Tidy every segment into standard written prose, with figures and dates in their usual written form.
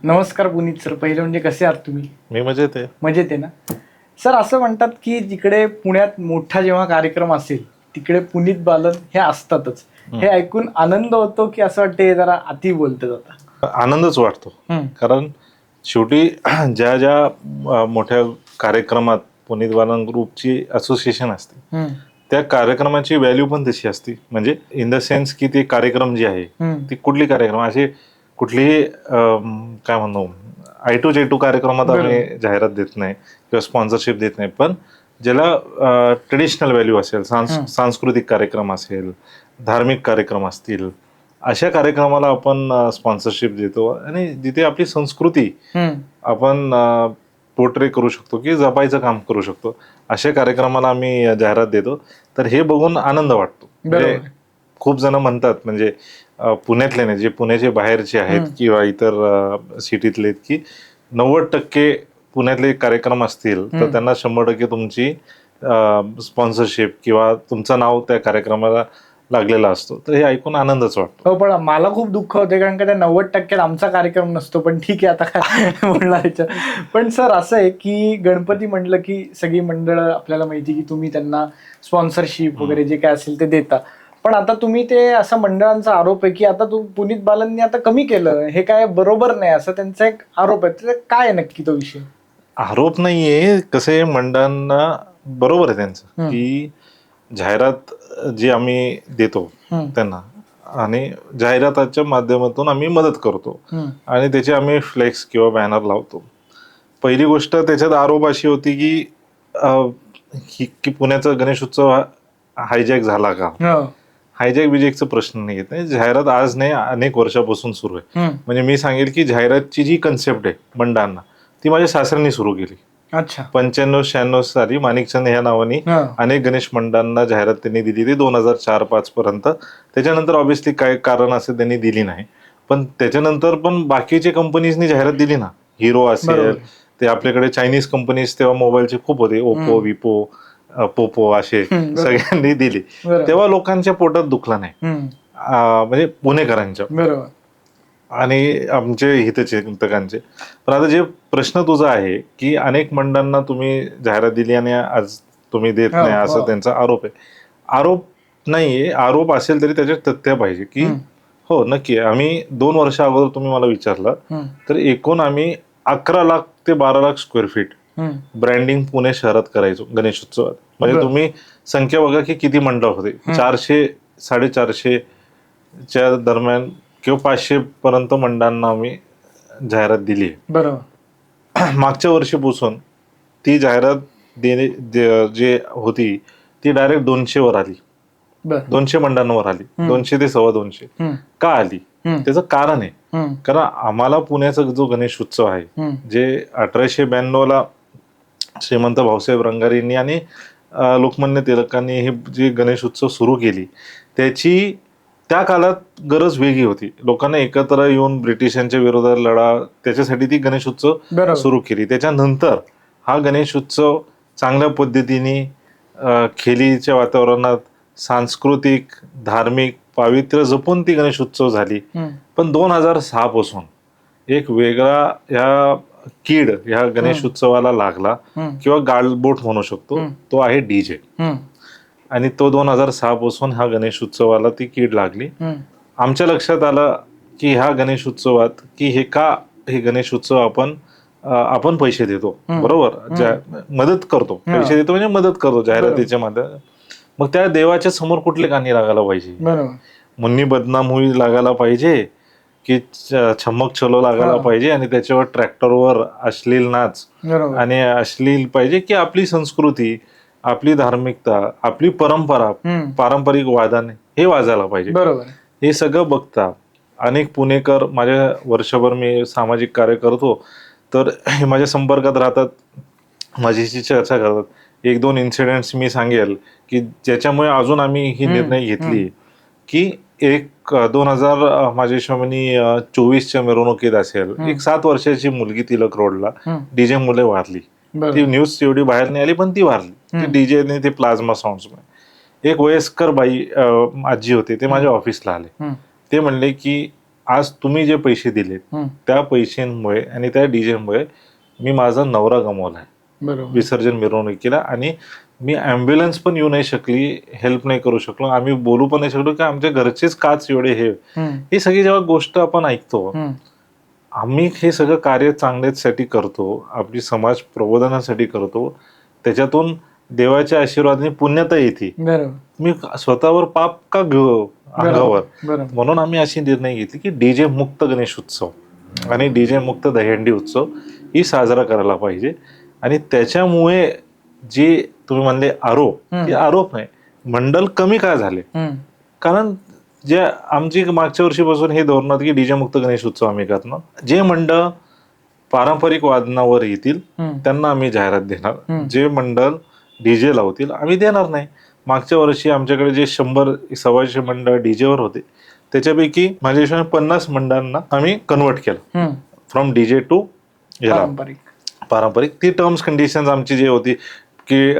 नमस्कार पुनीत सर. पहिले म्हणजे कसे आहात तुम्ही? मी मजेत आहे. मजेत आहे ना सर? असं म्हणतात की जिकडे पुण्यात मोठा जेव्हा कार्यक्रम असेल तिकडे पुनीत बालन हे असतातच. हे ऐकून आनंद होतो की असं वाटतं हे जरा अति बोलतं आता? आनंदच वाटतो, कारण शेवटी ज्या ज्या मोठ्या कार्यक्रमात पुनीत बालन ग्रुपची असोसिएशन असते त्या कार्यक्रमाची व्हॅल्यू पण तशी असते. म्हणजे इन द सेन्स की ते कार्यक्रम जे आहे ती कुठली कार्यक्रम असे कुठलीही काय म्हणू I2J2 कार्यक्रमात आम्ही जाहिरात देत नाही किंवा स्पॉन्सरशिप देत नाही. पण ज्याला ट्रेडिशनल व्हॅल्यू असेल, सांस्कृतिक कार्यक्रम असेल, धार्मिक कार्यक्रम असतील, अशा कार्यक्रमाला आपण स्पॉन्सरशिप देतो आणि जिथे आपली संस्कृती आपण पोर्ट्रे करू शकतो की जपायचं काम करू शकतो अशा कार्यक्रमाला आम्ही जाहिरात देतो. तर हे बघून आनंद वाटतो. म्हणजे खूप जण म्हणतात, म्हणजे पुण्यातले नाही, जे पुण्याचे बाहेरचे आहेत किंवा इतर सिटीतले आहेत, की 90% पुण्यातले कार्यक्रम असतील तर त्यांना 100% तुमची स्पॉन्सरशिप किंवा तुमचं नाव त्या कार्यक्रमाला लागलेला असतो. तर हे ऐकून आनंदच वाटतो. हो, पण मला खूप दुःख होते कारण का त्या 90% आमचा कार्यक्रम नसतो. पण ठीक आहे, आता काय म्हणणार याच्यात. पण सर असं आहे की गणपती म्हटलं की सगळी मंडळं आपल्याला माहिती की तुम्ही त्यांना स्पॉन्सरशिप वगैरे जे काय असेल ते देता. पण आता तुम्ही ते असं मंडळांचा आरोप आहे की आता पुनीत बालननी आता कमी केलं, हे काय बरोबर नाही असं त्यांचा एक आरोप आहे. तर काय आहे नक्की तो विषय? आरोप नाहीये, कसे मंडळांना बरोबर आहे त्यांचं की जाहिरात जी आम्ही देतो त्यांना आणि जाहिराताच्या माध्यमातून आम्ही मदत करतो आणि त्याचे आम्ही फ्लेक्स किंवा बॅनर लावतो. पहिली गोष्ट त्याच्यात आरोप अशी होती की पुण्याचा गणेशोत्सव हायजॅक झाला का? हायजॅक बिजॅकचा प्रश्न नाही येत नाही. जाहिरात आज नाही, अनेक वर्षापासून सुरू आहे. म्हणजे मी सांगेल की जाहिरातची जी कन्सेप्ट आहे मंडळांना ती माझ्या सासऱ्यांनी सुरू केली. अच्छा. 95-96 साली माणिकचंद ह्या नावाने अनेक गणेश मंडळांना जाहिरात त्यांनी दिली. ती 2004-05 पर्यंत. त्याच्यानंतर ऑब्व्हियसली काय कारण असेल त्यांनी दिली नाही. पण त्याच्यानंतर पण बाकीचे कंपनीजनी जाहिरात दिली ना. हिरो असेल, ते आपल्याकडे चायनीज कंपनीज तेव्हा मोबाईलचे खूप होते, ओप्पो, विपो, पोपो असे सगळ्यांनी दिली. तेव्हा लोकांच्या पोटात दुखला नाही, म्हणजे पुणेकरांच्या आणि आमचे हितचिंतकांचे. पण आता जे प्रश्न तुझा आहे की अनेक मंडळांना तुम्ही जाहिरात दिली आणि आज तुम्ही देत नाही असं त्यांचा आरोप आहे. आरोप नाहीये, आरोप असेल तरी त्याच्यात तथ्य पाहिजे की हो नक्की आम्ही 2 वर्ष अगोदर तुम्ही मला विचारलं तर एकूण आम्ही 11 लाख ते 12 lakh square feet branding Pune शहरात करायचो गणेशोत्सवात. म्हणजे तुम्ही संख्या बघा की किती मंडळ होते. 400-450 च्या दरम्यान किंवा 500 पर्यंत मंडळांना आम्ही जाहिरात दिली. बरोबर. मागच्या वर्षीपासून ती जाहिरात जे होती ती डायरेक्ट 200 वर आली. 200 मंडळांवर आली. 200 ते 250 का आली? त्याचं कारण आहे, कारण आम्हाला पुण्याचा जो गणेश उत्सव आहे, जे 1892 ला श्रीमंत भाऊसाहेब रंगारींनी आणि लोकमान्य टिळकांनी हे जी गणेश उत्सव सुरू केली, त्याची त्या काळात गरज वेगळी होती. लोकांना एकत्र येऊन ब्रिटिशांच्या विरोधात लढा, त्याच्यासाठी ती गणेश उत्सव सुरू केली. त्याच्यानंतर हा गणेश उत्सव चांगल्या पद्धतीने खेळीच्या वातावरणात सांस्कृतिक धार्मिक पावित्र्य जपून ती गणेश उत्सव झाली. पण 2006 पासून एक वेगळा ह्या कीड ह्या गणेश उत्सवाला लागला किंवा गाळबोट म्हणू शकतो, तो आहे डीजे. आणि तो 2006 पासून हा गणेश उत्सवाला ती कीड लागली. आमच्या लक्षात आलं की ह्या गणेश उत्सवात की हे गणेश उत्सव आपण पैसे देतो, बरोबर, मदत करतो, पैसे देतो म्हणजे मदत करतो जाहिरातीच्या माध्यमात. मग त्या देवाच्या समोर कुठले गाणी लागायला पाहिजे? मुन्नी बदनाम होई लागायला पाहिजे की छम्मक छलो लागायला पाहिजे आणि त्याच्यावर ट्रॅक्टरवर अश्लील नाच आणि अश्लील पाहिजे की आपली संस्कृती, आपली धार्मिकता, आपली परंपरा, पारंपरिक वादन हे वाजायला पाहिजे. हे सगळं बघता अनेक पुणेकर, माझ्या वर्षभर मी सामाजिक कार्य करतो तर हे माझ्या संपर्कात राहतात, माझ्याशी चर्चा करतात. 1-2 इन्सिडेंट्स मी सांगेल की ज्याच्यामुळे अजून आम्ही ही निर्णय घेतली की 2000 माझ्या हिशोबाने 24च्या मिरवणुकीत असेल, एक 7 वर्षाची मुलगी तिलक रोडला डीजे मुले वारली. ती न्यूज एवढी बाहेर नाही आली पण ती वारली. ती डीजेने ते प्लाझ्मा साऊंड्स. एक वयस्कर बाई आजी होते, ते माझ्या ऑफिसला आले. ते म्हणले की आज तुम्ही जे पैसे दिले त्या पैशांमुळे आणि त्या डीजेमुळे मी माझा नवरा गमावलाय बरोबर. विसर्जन मिरवणुकीला, आणि मी ॲम्ब्युलन्स पण येऊ नाही शकली, हेल्प नाही करू शकलो, आम्ही बोलू पण नाही शकलो की आमच्या घरचेच काच एवढे ही सगळी जेव्हा गोष्ट आपण ऐकतो, आम्ही हे सगळं कार्य चांगल्यासाठी करतो, आपली समाज प्रबोधनासाठी करतो, त्याच्यातून देवाच्या आशीर्वादाने पुण्यता येते, मी स्वतःवर पाप का घेऊ अंगावर, म्हणून आम्ही अशी निर्णय घेतली की डीजे मुक्त गणेश उत्सव आणि डीजे मुक्त दहीहंडी उत्सव ही साजरा करायला पाहिजे. आणि त्याच्यामुळे जे तुम्ही म्हणले आरोप, ते आरोप नाही, मंडळ कमी काय झाले, कारण जे आमची मागच्या वर्षीपासून हे धोरण होतं की डीजे मुक्त गणेश उत्सव आम्ही करणार, जे मंडळ पारंपरिक वादनावर येतील त्यांना आम्ही जाहिरात देणार, जे मंडळ डीजे लावतील आम्ही देणार नाही. मागच्या वर्षी आमच्याकडे जे 100-125 मंडळ डीजेवर होते, त्याच्यापैकी माझ्या हिशोबाने 50 मंडळांना आम्ही कन्वर्ट केलं फ्रॉम डीजे टू पारंपरिक. ती टर्म्स कंडिशन्स आमची जी होती की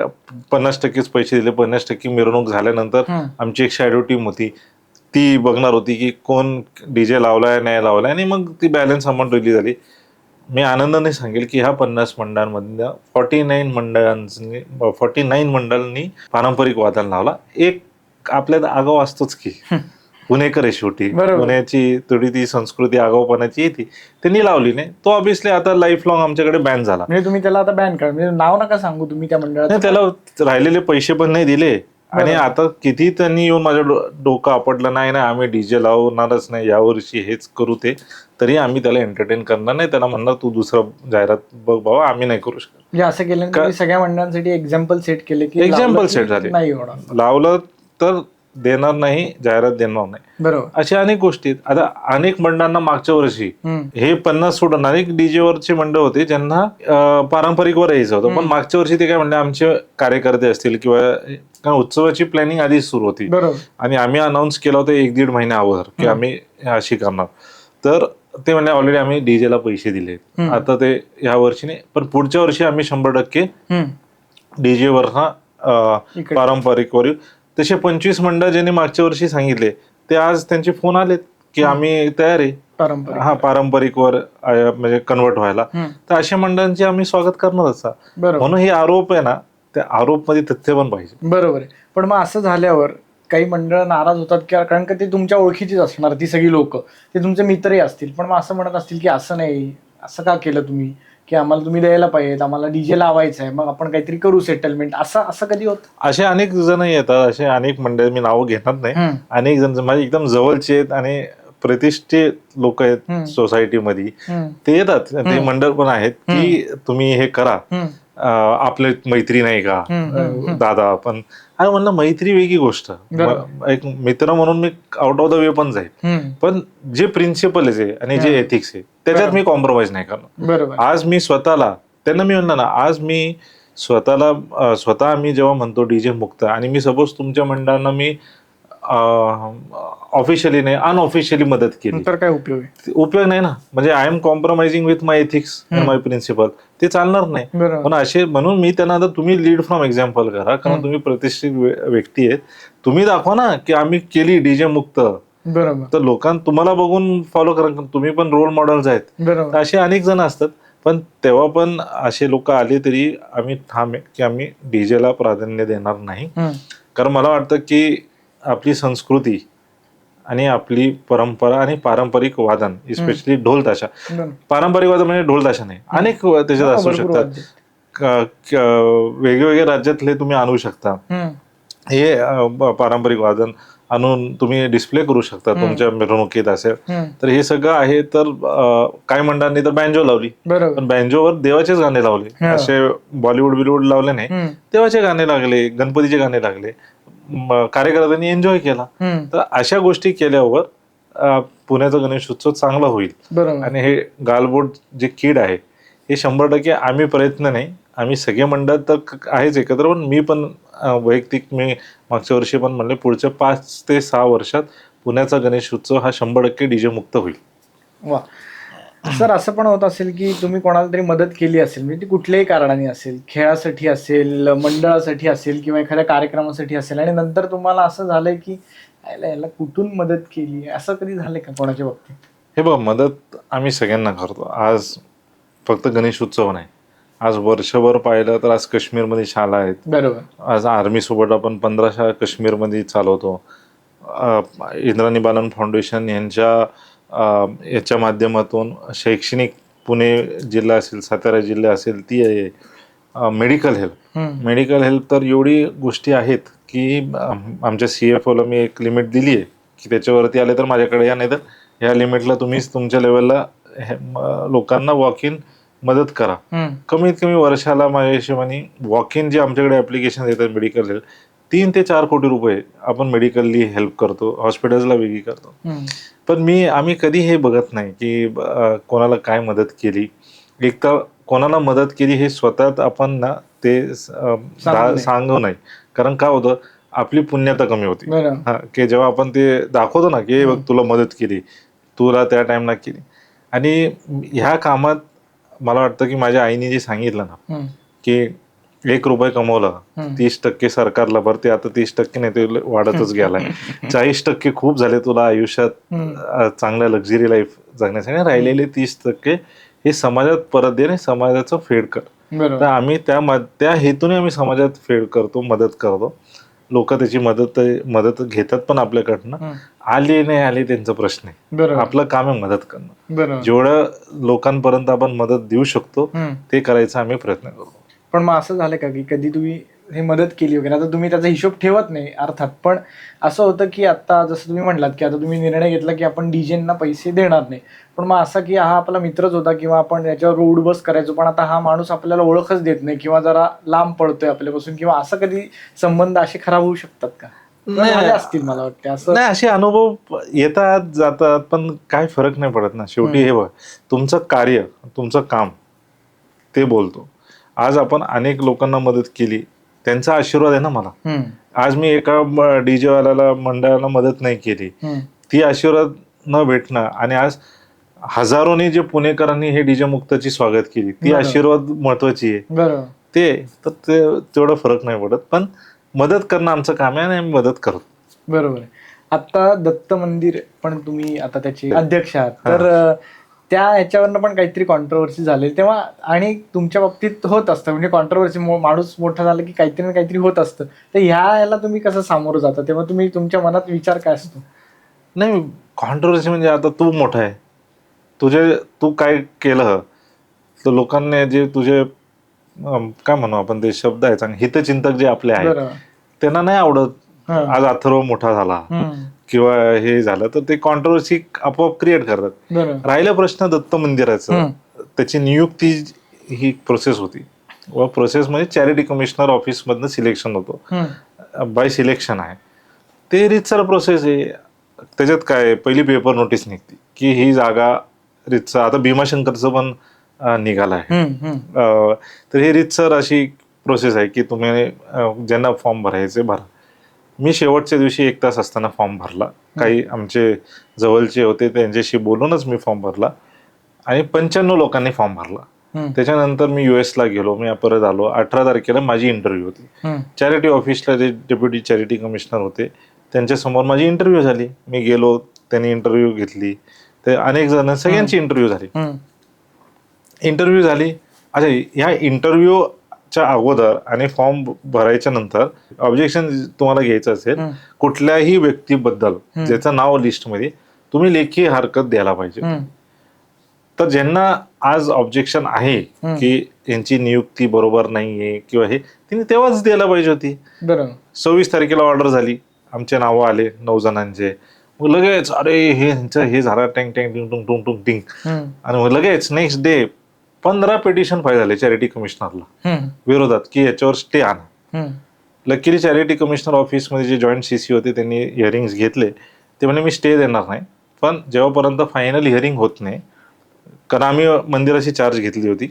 50% पैसे दिले, 50% मिरवणूक झाल्यानंतर आमची एक शॅडो टीम होती, ती बघणार होती की कोण डीजे लावलाय नाही लावलाय, आणि मग ती बॅलन्स अमाऊंट रिलीज झाली. मी आनंदाने सांगेल की ह्या 50 मंडळांमधल्या 49 मंडळांनी पारंपरिक वादन लावला. एक आपल्यात आगाव असतोच की, पुणेकर आहे शेवटी, पुण्याची थोडी ती संस्कृती आगाऊपणाची येते, त्यांनी लावली नाही, तो ऑब्व्हियसली आता लाईफ लॉंग आमच्याकडे बॅन झाला. म्हणजे तुम्ही त्याला आता बॅन करा, म्हणजे नाव नका सांगू तुम्ही त्या मंडळात, त्याला राहिलेले पैसे पण नाही दिले, आणि आता किती त्यांनी येऊन माझं डोकं आपटलं, नाही नाही आम्ही डीजे लावणारच नाही यावर्षी, हेच करू ते, तरी आम्ही त्याला एंटरटेन करणार नाही, त्याला म्हणणार तू दुसरं जाहिरात बघ बाबा, आम्ही नाही करू शकत. म्हणजे असं केलं सगळ्या मंडळांसाठी एक्झाम्पल सेट केले की एक्झाम्पल सेट झाले, नाही होणार, लावलं तर देणार नाही, जाहिरात देणार नाही, बरोबर. अशा अनेक गोष्टी आहेत. आता अनेक मंडळांना मागच्या वर्षी हे 50 सोडून अनेक डीजेवरचे मंडळ होते ज्यांना पारंपरिकवर यायचं होतं, पण मागच्या वर्षी ते काय म्हणले, आमचे कार्यकर्ते असतील किंवा कारण उत्सवाची प्लॅनिंग आधीच सुरू होती, आणि आम्ही अनाऊन्स केलं होतं 1-1.5 महिन्या अगोदर की आम्ही अशी करणार, तर ते म्हणजे ऑलरेडी आम्ही डीजेला पैसे दिले, आता ते ह्या वर्षी नाही, पण पुढच्या वर्षी आम्ही 100% डीजेवर पारंपरिकवर. तसे 25 मंडळ ज्यांनी मागच्या वर्षी सांगितले ते आज त्यांचे फोन आलेत की आम्ही तयार आहे पारंपरिकवर म्हणजे कन्वर्ट व्हायला, तर अशा मंडळांचे आम्ही स्वागत करणारच. म्हणून हे आरोप आहे ना, त्या आरोप मध्ये तथ्य पण पाहिजे. बरोबर आहे. पण मग असं झाल्यावर काही मंडळ नाराज होतात, कारण का ते तुमच्या ओळखीचीच असणार, ती सगळी लोक ते तुमचे मित्रही असतील, पण मग असं म्हणत असतील की असं नाही, असं का केलं तुम्ही, की आम्हाला तुम्ही द्यायला पाहिजे, आम्हाला डीजे लावायचं आहे, मग आपण काहीतरी करू सेटलमेंट, असं कधी होत? असे अनेक जण येतात, असे अनेक मंडळ, मी नाव घेणार नाही, अनेक जण माझे एकदम जवळचे आहेत आणि प्रतिष्ठित लोक आहेत सोसायटीमध्ये, ते येतात, ते मंडळ पण आहेत की तुम्ही हे करा, आपले मैत्री नाही का दादा, पण अरे म्हणलं मैत्री वेगळी गोष्ट, एक मित्र म्हणून me out of the way पण जाईल, पण जे प्रिन्सिपल आहे आणि जे एथिक्स आहे त्याच्यात मी कॉम्प्रोमाइज नाही करणार. आज मी स्वतःला, त्यांना मी म्हणलं ना, आज मी स्वतः आम्ही जेव्हा म्हणतो डीजे मुक्त, आणि मी सपोज तुमच्या मंडळांना मी ऑफिशियली नाही अनऑफिशियली मदत केली, तर काय उपयोग नाही ना, म्हणजे I am compromising with my ethics and my principle, ते चालणार नाही. म्हणून मी त्यांना, तुम्ही लीड फ्रॉम एक्झाम्पल करा, कारण तुम्ही प्रतिष्ठित व्यक्ती आहेत, तुम्ही दाखवा ना की आम्ही केली डीजे मुक्त, तर लोकांना तुम्हाला बघून फॉलो करा, तुम्ही पण रोल मॉडेल्स आहेत. असे अनेक जण असतात, पण तेव्हा पण असे लोक आले तरी आम्ही ठाम आहे की आम्ही डीजेला प्राधान्य देणार नाही, कारण मला वाटतं की आपली संस्कृती आणि आपली परंपरा आणि पारंपरिक वादन, इस्पेशली ढोल ताशा, पारंपरिक वादन म्हणजे ढोल ताशा नाही, अनेक त्याच्यात असू शकतात, वेगवेगळ्या राज्यातले तुम्ही आणू शकता, हे पारंपरिक वादन आणून तुम्ही डिस्प्ले करू शकता तुमच्या मिरवणुकीत असेल, तर हे सगळं आहे. तर काही मंडळांनी तर बँजो लावली, पण बँजोवर देवाचेच गाणे लावले, असे बॉलिवूड लावले नाही, देवाचे गाणे लागले, गणपतीचे गाणे लागले, कार्यकर्त्यांनी एन्जॉय केला. तर अशा गोष्टी केल्यावर पुण्याचा गणेश उत्सव चांगला होईल. आणि हे गालबोट जे कीड आहे हे 100% आम्ही प्रयत्न नाही, आम्ही सगळे मंडळ तर आहेच एकत्र, पण मी पण वैयक्तिक, मी मागच्या वर्षी पण म्हणले पुढच्या 5 ते 6 वर्षात पुण्याचा गणेश उत्सव हा 100% डीजे मुक्त होईल. वा सर, असं पण होत असेल की तुम्ही कोणाला तरी मदत केली असेल, म्हणजे ती कुठल्याही कारणाने असेल, खेळासाठी असेल, मंडळासाठी असेल किंवा एखाद्या कार्यक्रमासाठी असेल, आणि नंतर तुम्हाला असं झालंय की याला कुठून मदत केली, असं कधी झालंय का कोणाच्या बाबतीत? हे बघ, मदत आम्ही सगळ्यांना करतो. आज फक्त गणेश उत्सव नाही, आज वर्षभर पाहिलं तर आज काश्मीरमध्ये शाळा आहेत. बरोबर. आज आर्मी सोबत आपण 15 शाळा काश्मीरमध्ये चालवतो. इंद्राणी बालन फाउंडेशन याच्या माध्यमातून शैक्षणिक पुणे जिल्हा असेल, सातारा जिल्हा असेल, ती आहे. मेडिकल हेल्थ तर एवढी गोष्टी आहेत की आमच्या CFOला मी एक लिमिट दिली आहे की त्याच्यावरती आले तर माझ्याकडे या, नाही तर ह्या लिमिटला तुम्हीच तुमच्या लेवलला लोकांना वॉक इन मदत करा. कमीत कमी वर्षाला माझ्या हिशोबाने वॉक इन जे आमच्याकडे ऍप्लिकेशन येतात मेडिकल हेल्थ, 3 ते 4 कोटी रुपये आपण मेडिकली हेल्प करतो, हॉस्पिटल्सला वेगळी करतो. पण आम्ही कधी हे बघत नाही की कोणाला काय मदत केली. एक तर कोणाला मदत केली हे स्वतःच आपण ना ते सांगू नाही, कारण काय होतं, आपली पुण्यता कमी होती. की जेव्हा आपण ते दाखवतो ना की बघ तुला मदत केली, तुला त्या टाइमला केली. आणि ह्या कामात मला वाटतं की माझ्या आईने जे सांगितलं ना की 1 रुपये कमवला 30% सरकारला भरते, आता 30% नाही, ते वाढतच गेलाय. 40% खूप झाले तुला आयुष्यात चांगल्या लक्झरी लाईफ जगण्यासाठी, राहिलेले 30% हे समाजात परत दे आणि समाजाचं फेड कर. तर आम्ही त्या हेतूने आम्ही समाजात फेड करतो, मदत करतो. लोक त्याची मदत घेतात पण आपल्याकडनं. आले नाही आले त्यांचा प्रश्न आहे, आपलं काम आहे मदत करणं. जेवढं लोकांपर्यंत आपण मदत देऊ शकतो ते करायचा आम्ही प्रयत्न करतो. पण मग असं झालं का की कधी तुम्ही हे मदत केली वगैरे, आता तुम्ही त्याचा हिशोब ठेवत नाही अर्थात, पण असं होतं की आता जसं तुम्ही म्हटलात की आता तुम्ही निर्णय घेतला की आपण डीजेंना पैसे देणार नाही, पण मग असं की हा आपला मित्रच होता किंवा आपण याच्यावर रोड बस करायचो, पण आता हा माणूस आपल्याला ओळखच देत नाही किंवा जरा लांब पडतोय आपल्यापासून, किंवा असं कधी संबंध असे खराब होऊ शकतात का? नाही असतील मला वाटते असं. नाही, असे अनुभव येतात जातात, पण काय फरक नाही पडत ना. शेवटी हे बघ, तुमचं कार्य, तुमचं काम ते बोलतो. आज आपण अनेक लोकांना मदत केली, त्यांचा आशीर्वाद आहे ना मला. आज मी एका DJ वाल्याला मंडळाला मदत नाही केली, ती आशीर्वाद न भेटणं, आणि आज हजारोनी जे पुणेकरांनी हे DJ मुक्तची स्वागत केली, ती आशीर्वाद महत्वाची आहे. तर तेवढा फरक नाही पडत, पण मदत करणं आमचं काम आहे आणि आम्ही मदत करतो. बरोबर आहे. आता दत्त मंदिर पण तुम्ही आता त्याचे अध्यक्ष आहात, तर त्या ह्याच्यावरनं पण काहीतरी कॉन्ट्रोवर्सी झाली तेव्हा, आणि तुमच्या बाबतीत होत असतं म्हणजे कॉन्ट्रोवर्सी, माणूस मोठा झाला की काहीतरी ना काहीतरी होत असतं, तर ह्याला तुम्ही कसं सामोरं जाता, तेव्हा तुम्ही तुमच्या मनात विचार काय असतो? नाही, कॉन्ट्रोवर्सी म्हणजे आता तू मोठा आहे, तू काय केलं तर लोकांनी जे तुझे काय म्हणू आपण, ते शब्द आहे चांगले, हितचिंतक जे आपले आहेत त्यांना नाही आवडत. आज अथर्व मोठा झाला किंवा हे झालं तर ते कॉन्ट्रोवर्सी आपोआप क्रिएट करतात. राहिला प्रश्न दत्त मंदिराचा, त्याची नियुक्ती ही प्रोसेस होती, व प्रोसेस म्हणजे चॅरिटी कमिशनर ऑफिस मधनं सिलेक्शन होतो, बाय सिलेक्शन आहे. ते रितसर प्रोसेस आहे. त्याच्यात काय, पहिली पेपर नोटीस निघते की ही जागा रितसर, आता भीमाशंकरचं पण निघालं आहे. तर हे रितसर अशी प्रोसेस आहे की तुम्ही ज्यांना फॉर्म भरायचे भरा. मी शेवटच्या दिवशी 1 तास असताना फॉर्म भरला, काही आमचे जवळचे होते त्यांच्याशी बोलूनच मी फॉर्म भरला, आणि 95 लोकांनी फॉर्म भरला. त्याच्यानंतर मी US ला गेलो, मी परत आलो. 18 तारखेला माझी इंटरव्ह्यू होती. चॅरिटी ऑफिसला जे डेप्युटी चॅरिटी कमिशनर होते त्यांच्यासमोर माझी इंटरव्ह्यू झाली. मी गेलो, त्यांनी इंटरव्ह्यू घेतली, ते अनेक जण, सगळ्यांची इंटरव्ह्यू झाली. अच्छा, ह्या इंटरव्ह्यूच्या अगोदर आणि फॉर्म भरायच्या नंतर ऑब्जेक्शन तुम्हाला घ्यायचं असेल कुठल्याही व्यक्तीबद्दल ज्याचं नाव लिस्टमध्ये, तुम्ही लेखी हरकत द्यायला पाहिजे. तर ज्यांना आज ऑब्जेक्शन आहे की यांची नियुक्ती बरोबर नाहीये किंवा हे, तिने तेव्हाच द्यायला पाहिजे होती. 26 तारखेला ऑर्डर झाली, आमचे नावं आले 9 जणांचे. मग लगेच अरे हे झालं, टँग टँग टिंग टुंग टुंग टुंग टिंग, आणि मग लगेच नेक्स्ट डे 15 पिटिशन फाईल झाले चॅरिटी कमिशनरला विरोधात की याच्यावर स्टे आणा. लकीली चॅरिटी कमिशनर ऑफिसमध्ये जे जॉईंट CC होते त्यांनी हिअरिंग्स घेतले. ते म्हणे मी स्टे देणार नाही, पण जेव्हापर्यंत फायनल हिअरिंग होत नाही, कारण आम्ही मंदिराची चार्ज घेतली होती,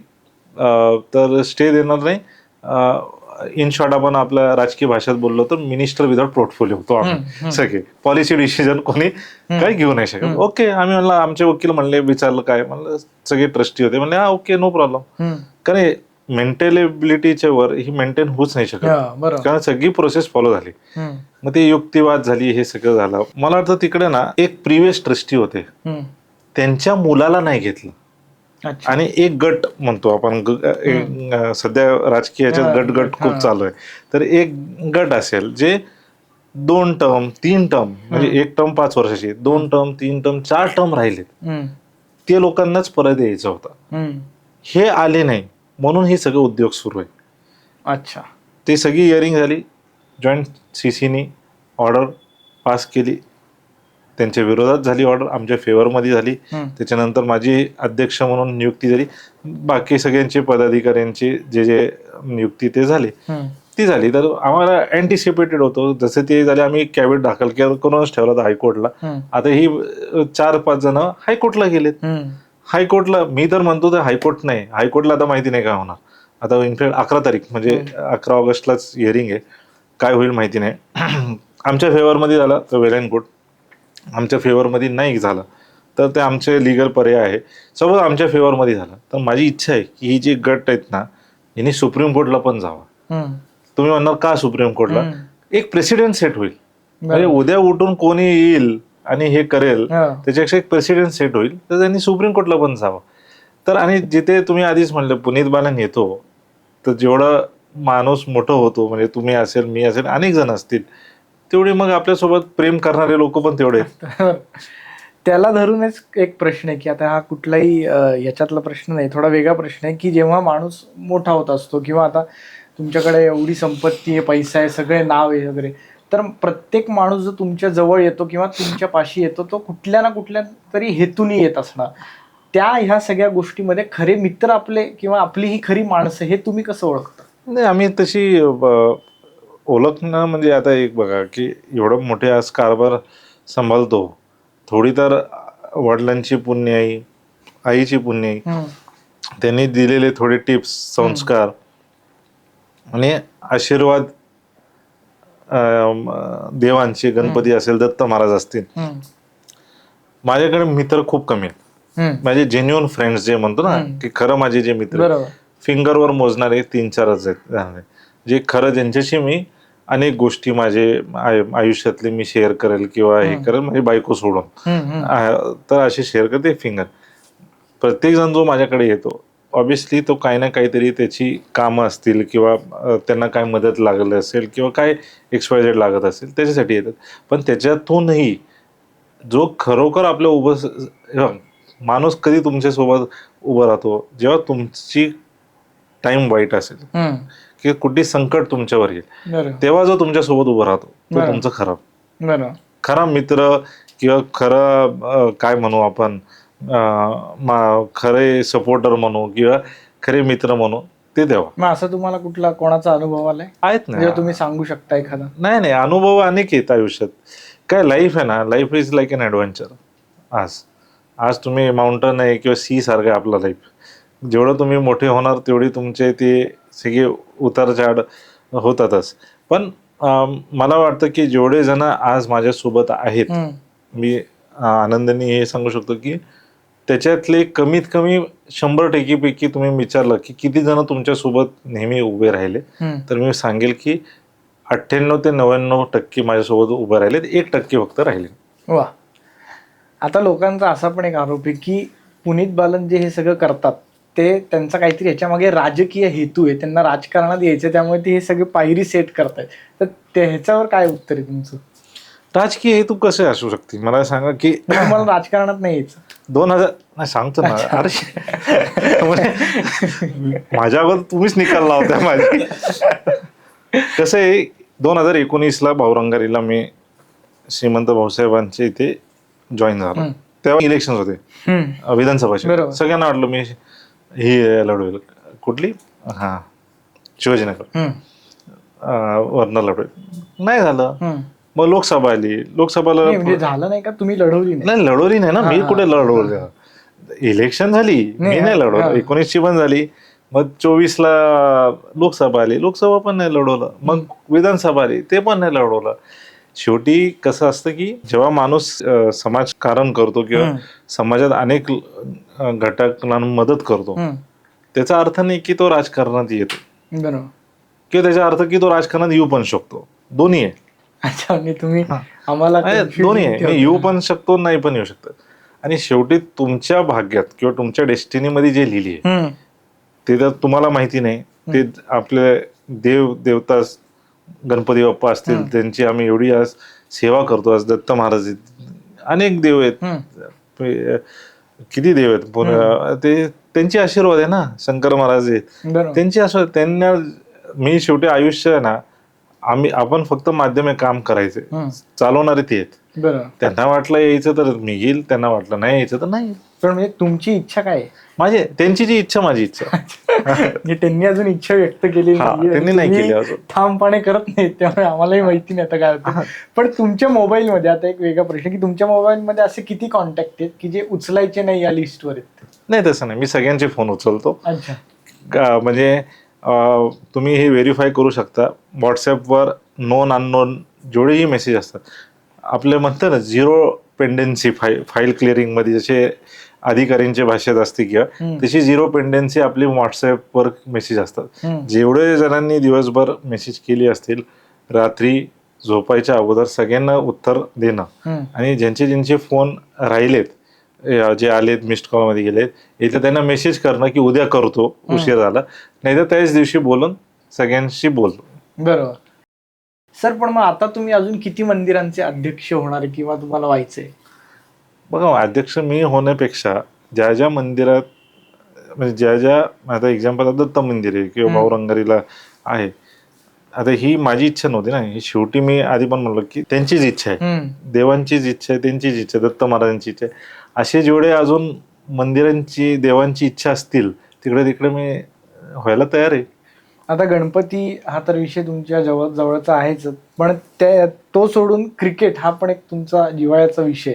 तर स्टे देणार नाही. इन शॉर्ट आपण आपल्या राजकीय भाषेत बोललो तर मिनिस्टर विदाउट पोर्टफोलिओ होतो आम्ही सगळे. पॉलिसी डिसिजन कोणी काही घेऊ नाही शकत. ओके, आम्ही म्हणलं, आमचे वकील म्हणले, विचारलं काय, म्हणलं सगळे ट्रस्टी होते, म्हणले हा ओके नो प्रॉब्लेम, कारण मेंटेनेबिलिटीच्या वर ही मेंटेन होऊच नाही शकत, कारण सगळी प्रोसेस फॉलो झाली. मग ते युक्तिवाद झाली, हे सगळं झालं. मला वाटतं तिकडे ना एक प्रिव्हियस ट्रस्टी होते, त्यांच्या मुलाला नाही घेतलं. अच्छा. आणि एक गट म्हणतो आपण सध्या राजकीय याच्यात गट खूप चालू आहे. तर एक गट असेल जे 2 टर्म 3 टर्म म्हणजे एक टर्म 5 वर्षाची, 2 टर्म 3 टर्म 4 टर्म राहिले, ते लोकांनाच परत यायचं होतं. हे आले नाही म्हणून हे सगळं उद्योग सुरू आहे. अच्छा. ते सगळी हिअरिंग झाली, जॉईंट सीसीनी ऑर्डर पास केली, त्यांच्या विरोधात झाली ऑर्डर, आमच्या फेवरमध्ये झाली. त्याच्यानंतर माझी अध्यक्ष म्हणून नियुक्ती झाली, बाकी सगळ्यांचे पदाधिकाऱ्यांची जे जे नियुक्ती ते झाली ती झाली. तर आम्हाला अँटिसिपेटेड होतं, जसं ते झाले आम्ही कॅबिनेट दाखल करूनच ठेवला होता हायकोर्टला. आता ही 4-5 जण हायकोर्टला गेलेत. हायकोर्टला मी तर म्हणतो तर हायकोर्ट नाही, हायकोर्टला आता माहिती नाही काय होणार. आता इनफॅक्ट 11 तारीख म्हणजे 11 ऑगस्टलाच हिअरिंग आहे, काय होईल माहिती नाही. आमच्या फेवरमध्ये झालं तर वेल अँड गुड, आमच्या फेवरमध्ये नाही झालं तर ते आमचे लिगल पर्याय आहे. सपोज आमच्या फेवरमध्ये झालं तर माझी इच्छा आहे की ही जी गट आहेत ना यांनी सुप्रीम कोर्टला पण जावं. तुम्ही म्हणणार का सुप्रीम कोर्टला? एक प्रेसिडेंट सेट होईल, म्हणजे उद्या उठून कोणी येईल आणि हे करेल त्याच्यापेक्षा एक प्रेसिडेंट सेट होईल, तर त्यांनी सुप्रीम कोर्टला पण जावं. तर आणि जिथे तुम्ही आधीच म्हणलं पुनीत बालन येतो, तर जेवढं माणूस मोठं होतो, म्हणजे तुम्ही असेल मी असेल अनेक जण असतील, तेवढे मग आपल्यासोबत प्रेम करणारे लोक पण तेवढे आहेत. त्याला धरूनच एक प्रश्न आहे की आता हा कुठलाही याच्यातला प्रश्न नाही, थोडा वेगळा प्रश्न आहे की जेव्हा माणूस मोठा होत असतो किंवा आता तुमच्याकडे एवढी संपत्ती आहे, पैसा आहे, सगळे नाव आहे वगैरे, तर प्रत्येक माणूस जो तुमच्या जवळ येतो किंवा तुमच्या पाशी येतो तो कुठल्या ना कुठल्या तरी हेतूने येत असणार. ह्या सगळ्या गोष्टीमध्ये खरे मित्र आपले किंवा आपली ही खरी माणसं हे तुम्ही कसं ओळखता? नाही, आम्ही तशी ओळखणं म्हणजे आता एक बघा की एवढं मोठे आज कारभार सांभाळतो, थोडी तर वडिलांची पुण्याई, आईची पुण्याई, त्यांनी दिलेले थोडे टिप्स, संस्कार आणि आशीर्वाद देवांचे, गणपती असेल, दत्त महाराज असतील. माझ्याकडे मित्र खूप कमी आहेत. माझे जेन्युअन फ्रेंड्स जे म्हणतो ना की खरं माझे जे मित्र फिंगरवर मोजणारे 3-4च आहेत, जे खरं ज्यांच्याशी मी अनेक गोष्टी माझे आयुष्यातले मी शेअर करेल किंवा हे करेल, म्हणजे बायको सोडून तर असे शेअर करते फिंगर. प्रत्येक जण जो माझ्याकडे येतो ऑब्विसली तो काही ना काहीतरी त्याची कामं असतील किंवा त्यांना काय मदत लागली असेल किंवा काय XYZ लागत असेल त्याच्यासाठी येतात. पण त्याच्यातूनही जो खरोखर आपलं उभं माणूस कधी तुमच्यासोबत उभं राहतो जेव्हा तुमची टाइम वाईट असेल की कुठे संकट तुमच्यावर येईल, तेव्हा जो तुमच्यासोबत उभं राहतो तो तुमचा खरा मित्र किंवा खरं काय म्हणू आपण, खरे सपोर्टर म्हणू किंवा खरे मित्र म्हणू, ते तेव्हा. मग असं तुम्हाला कुठला कोणाचा अनुभव आलाय? आहेत ना, तुम्ही सांगू शकता एखादा? नाही, अनुभव अनेक येत आयुष्यात. काय लाईफ आहे ना, life is like an adventure. आज तुम्ही माउंटन आहे किंवा सी सारखं आहे आपला लाईफ. जेवढं तुम्ही मोठे होणार तेवढी तुमचे ते सगळे उतार चढ होतातच. पण मला वाटतं की जेवढे जण आज माझ्यासोबत आहेत, मी आनंदाने हे सांगू शकतो की त्याच्यातले कमीत कमी 100% तुम्ही विचारलं की किती जण तुमच्यासोबत नेहमी उभे राहिले, तर मी सांगेल की 98 ते 99% माझ्यासोबत उभे राहिलेत, 1% फक्त राहिले. वा. आता लोकांचा असा पण एक आरोप आहे की पुनीत बालन जे हे सगळं करतात ते त्यांचा काहीतरी ह्याच्यामागे राजकीय हेतू आहे, त्यांना राजकारणात यायचं, त्यामुळे ते हे सगळे पायरी सेट करतायत. तर ह्याच्यावर काय उत्तर आहे तुमचं? राजकीय हेतू कसे असू शकते मला सांगा की तुम्हाला राजकारणात नाही यायचं? 2000 सांगतो ना, माझ्यावर तुम्हीच निकाल लावता माझी. कसं आहे, 2019ला भाऊरंगारीला मी श्रीमंत भाऊसाहेबांचे इथे जॉईन झालो. तेव्हा इलेक्शन होते विधानसभाचे. सगळ्यांना वाटलं मी ही लढवेल, कुठली शिवाजीनगर वरनं लढवेल, नाही झालं. मग लोकसभा आली, लोकसभाला झालं नाही का? तुम्ही लढवली नाही? लढवली नाही ना, मी कुठे लढवलं. इलेक्शन झाली, मी नाही लढवलं. 19ची पण झाली, मग 24ला लोकसभा आली, लोकसभा पण नाही लढवलं. मग विधानसभा आली, ते पण नाही लढवलं. शेवटी कसं असतं की जेव्हा माणूस समाजकारण करतो किंवा समाजात अनेक घटकांना मदत करतो, त्याचा अर्थ नाही की तो राजकारणात येतो किंवा त्याचा अर्थ की तो राजकारणात येऊ पण शकतो. दोन्ही आहे. अच्छा, तुम्ही आम्हाला दोन्ही आहे, मी येऊ पण शकतो, नाही पण येऊ शकतो. आणि शेवटी तुमच्या भाग्यात किंवा तुमच्या डेस्टिनीमध्ये जे लिहिली आहे ते तर तुम्हाला माहिती नाही. ते आपले देवता गणपती बाप्पा असतील, त्यांची आम्ही एवढी आज सेवा करतो. आज दत्त महाराज अनेक देव आहेत, किती देव आहेत, ते त्यांचे आशीर्वाद आहे ना. शंकर महाराज आहेत, त्यांचे आशीर्वाद. त्यांना मी शेवटी आयुष्य आहे ना, आपण फक्त माध्यम आहे काम करायचे, चालवणारे ते आहेत. त्यांना वाटलं यायचं तर मी येईल, त्यांना वाटलं नाही यायचं तर नाही. पण म्हणजे तुमची इच्छा काय आहे? त्यांची जी इच्छा माझी इच्छा. त्यांनी अजून इच्छा व्यक्त केली त्यांनी नाही केली अजून, ठामपणे करत नाही, त्यामुळे आम्हालाही माहिती नाही आता काय होतं. पण तुमच्या मोबाईलमध्ये आता एक वेगळा प्रश्न की तुमच्या मोबाईलमध्ये असे किती कॉन्टॅक्ट आहेत की जे उचलायचे नाही या लिस्टवर आहेत? नाही तसं नाही, मी सगळ्यांचे फोन उचलतो. अच्छा. म्हणजे तुम्ही हे व्हेरीफाय करू शकता. व्हॉट्सअपवर नोन अननोन जेवढेही मेसेज असतात, आपले म्हणतात ना झिरो पेंडेन्सी फाईल क्लिअरिंग मध्ये जसे अधिकाऱ्यांच्या भाषेत असते किंवा तशी झिरो पेंडेन्सी आपली व्हॉट्सअपवर मेसेज असतात. जेवढे जणांनी दिवसभर मेसेज केली असतील, रात्री झोपायच्या अगोदर सगळ्यांना उत्तर देणं, आणि ज्यांचे फोन राहिलेत, जे आलेत मिस्ड कॉल मध्ये गेलेत, इथं त्यांना मेसेज करणं की उद्या करतो, उशीर झाला, नाही तर त्याच दिवशी बोलून सगळ्यांशी बोलतो. बरोबर सर. पण मग आता तुम्ही अजून किती मंदिरांचे अध्यक्ष होणार किंवा तुम्हाला व्हायचंय? बघा, अध्यक्ष मी होण्यापेक्षा ज्या ज्या मंदिरात, म्हणजे ज्या आता एक्झाम्पल दत्त मंदिर आहे किंवा भाऊरंगारीला आहे, आता ही माझी इच्छा नव्हती ना, ही शेवटी मी आधी पण म्हणलो की त्यांचीच इच्छा आहे, देवांचीच इच्छा आहे, त्यांचीच इच्छा आहे, दत्त महाराजांची इच्छा आहे. असे जेवढे अजून मंदिरांची देवांची इच्छा असतील तिकडे मी व्हायला तयार आहे. आता गणपती हा तर विषय तुमच्या जवळचा आहेच, पण तो सोडून क्रिकेट हा पण एक तुमचा जिव्हाळ्याचा विषय,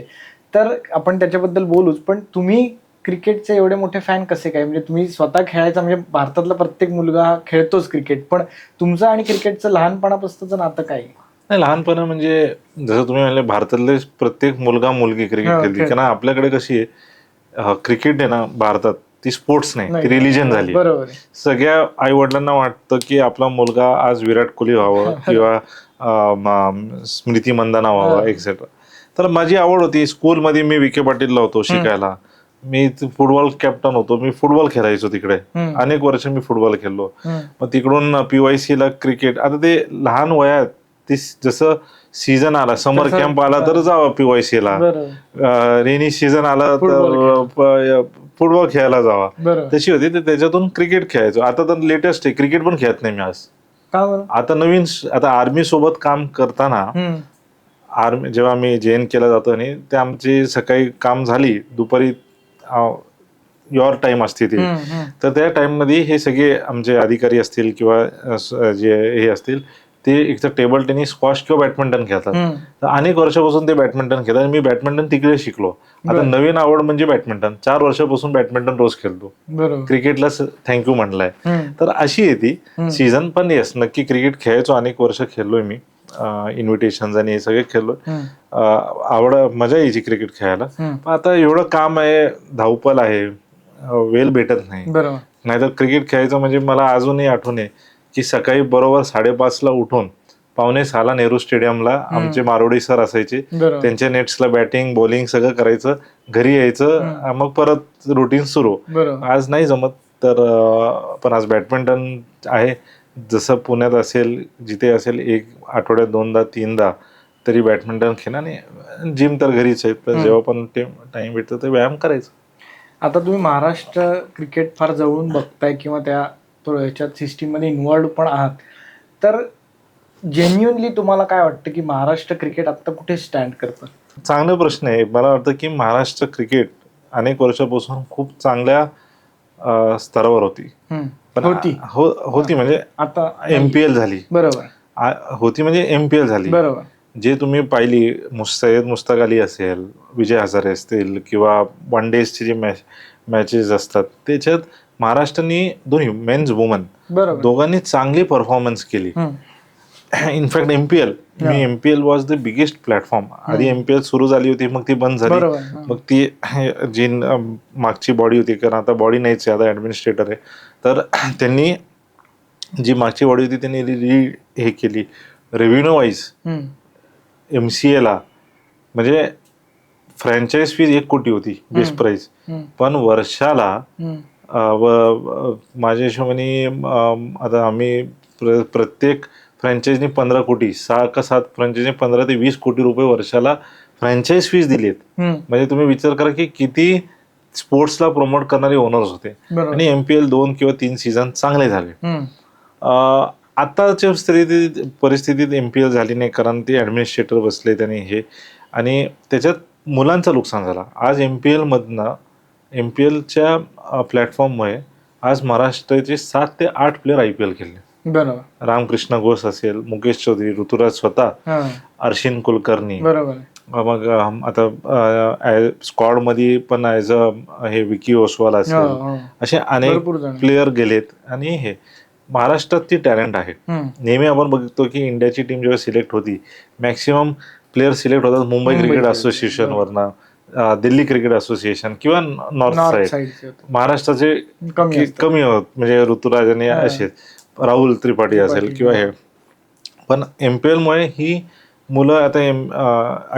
तर आपण त्याच्याबद्दल बोलूच. पण तुम्ही क्रिकेटचे एवढे मोठे फॅन कसे काय? म्हणजे तुम्ही स्वतः खेळायचा, म्हणजे भारतातला प्रत्येक मुलगा हा खेळतोच क्रिकेट, पण तुमचं आणि क्रिकेटचं लहानपणापासूनचं नातं काय? नाही, लहानपणा म्हणजे जसं तुम्ही म्हणले भारतातले प्रत्येक मुलगा मुलगी क्रिकेट खेळते, कारण आपल्याकडे कशी आहे क्रिकेट आहे ना भारतात, ती स्पोर्ट्स नाही, ती रिलिजन झाली. बरोबर. सगळ्या आई वडिलांना वाटतं की आपला मुलगा आज विराट कोहली व्हावं किंवा स्मृती मंदाना व्हावा एक्सेट्रा. तर माझी आवड होती. स्कूलमध्ये मी विखे पाटीलला होतो शिकायला, मी फुटबॉल कॅप्टन होतो, मी फुटबॉल खेळायचो तिकडे, अनेक वर्ष मी फुटबॉल खेळलो. मग तिकडून PYC ला क्रिकेट. आता ते लहान वयात ते जसं सीझन आला, समर कॅम्प आला तर जावं PYC ला, रेनी सीझन आला तर फुटबॉल खेळायला जावा, तशी होती. तर त्याच्यातून क्रिकेट खेळायचो. आता तर लेटेस्ट आहे, क्रिकेट पण खेळत नाही मी आज. आता नवीन, आता आर्मी सोबत काम करताना, आर्मी जेव्हा मी JN केला जातो आणि ते आमची सकाळी काम झाली, दुपारी युअर टाइम असते ती, तर त्या टाइम मध्ये हे सगळे आमचे अधिकारी असतील किंवा जे हे असतील ते एक तर टेबल टेनिस, स्क्वॉश किंवा बॅडमिंटन खेळतात. तर अनेक वर्षापासून ते बॅडमिंटन खेळतात आणि मी बॅडमिंटन तिकडे शिकलो. आता नवीन आवड म्हणजे बॅडमिंटन. 4 वर्षापासून बॅडमिंटन रोज खेळतो. क्रिकेटला थँक्यू म्हणलाय. तर अशी आहे ती सीझन. पण येस, नक्की क्रिकेट खेळायचो, अनेक वर्ष खेळलोय मी, इन्व्हिटेशन आणि हे सगळे खेळलोय. आवड, मजा यायची क्रिकेट खेळायला. पण आता एवढं काम आहे, धावपल आहे, वेळ भेटत नाही. नाहीतर क्रिकेट खेळायचं म्हणजे मला अजूनही आठवण आहे की सकाळी बरोबर 5:30ला उठून 5:45ला नेहरू स्टेडियमला आमचे मारोडी सर असायचे, त्यांच्या नेट्सला बॅटिंग बॉलिंग सगळं करायचं, घरी यायचं, मग परत रुटीन सुरू. आज नाही जमत. तर पण आज बॅडमिंटन आहे, जसं पुण्यात असेल, जिथे असेल, एक आठवड्यात 2दा 3दा तरी बॅडमिंटन खेळणं. आणि जिम तर घरीच आहे, तर जेव्हा पण टाइम भेटतो ते व्यायाम करायचं. आता तुम्ही महाराष्ट्र क्रिकेट फार जवळून बघताय किंवा ह्याच्यात सिस्टीम मध्ये इन्व्हॉल्ड पण आहात, तर जेन्युअनली तुम्हाला काय वाटतं की महाराष्ट्र क्रिकेट आता कुठे स्टँड करतं? चांगला प्रश्न आहे. मला वाटतं की महाराष्ट्र क्रिकेट अनेक वर्षापासून खूप चांगल्या स्तरावर होती. पण होती म्हणजे आता MPL झाली. बरोबर. होती म्हणजे MPL झाली. बरोबर. जे तुम्ही पाहिली, सय्यद मुश्ताक अली असेल, विजय हजारे असतील किंवा वन डेजचे जे मॅचेस असतात, त्याच्यात महाराष्ट्राने दोन्ही मेन्स वुमन दोघांनी चांगली परफॉर्मन्स केली. In fact MPL was the biggest platform. आधी MPL सुरू झाली होती, मग ती बंद झाली, मग ती जी मागची बॉडी होती, कारण आता बॉडी नाहीच आहे, आता ॲडमिनिस्ट्रेटर आहे, तर त्यांनी जी मागची बॉडी होती त्यांनी हे केली. रेव्हेन्यू वाईज MCAला म्हणजे फ्रँचाईज फीज 1 कोटी होती बेस्ट प्राइस, पण वर्षाला माझ्या हिशोबाने आता आम्ही प्रत्येक फ्रँचायझीने 15 कोटी 6 का 7 फ्रँचायझीने 15 ते 20 कोटी रुपये वर्षाला फ्रँचाईज फीज दिलीत. म्हणजे तुम्ही विचार करा की किती स्पोर्ट्सला प्रमोट करणारे ओनर्स होते. आणि MPL 2 किंवा 3 सीझन चांगले झाले. आताच्या परिस्थितीत MPL झाली नाही, कारण ते ॲडमिनिस्ट्रेटर बसले त्यांनी हे, आणि त्याच्यात मुलांचं नुकसान झालं. आज MPLच्या प्लॅटफॉर्ममुळे आज महाराष्ट्राचे 7 ते 8 प्लेयर IPL खेळले. बरोबर. रामकृष्ण घोष असेल, मुकेश चौधरी, ऋतुराज स्वतः, अर्शिन कुलकर्णी, मग आता स्क्वॉड मध्ये पण ॲज हे विकी ओसवाल असेल, असे अनेक प्लेयर गेलेत. आणि हे महाराष्ट्रात ती टॅलेंट आहे. नेहमी आपण बघतो की इंडियाची टीम जेव्हा सिलेक्ट होती, मॅक्सिमम प्लेयर सिलेक्ट होतात मुंबई क्रिकेट असोसिएशन वरनं, दिल्ली क्रिकेट असोसिएशन किंवा नॉर्थ साईड. महाराष्ट्राचे कमी होत, म्हणजे ऋतुराज आणि असे राहुल त्रिपाठी असेल किंवा हे. पण MPL मुळे ही मुलं आता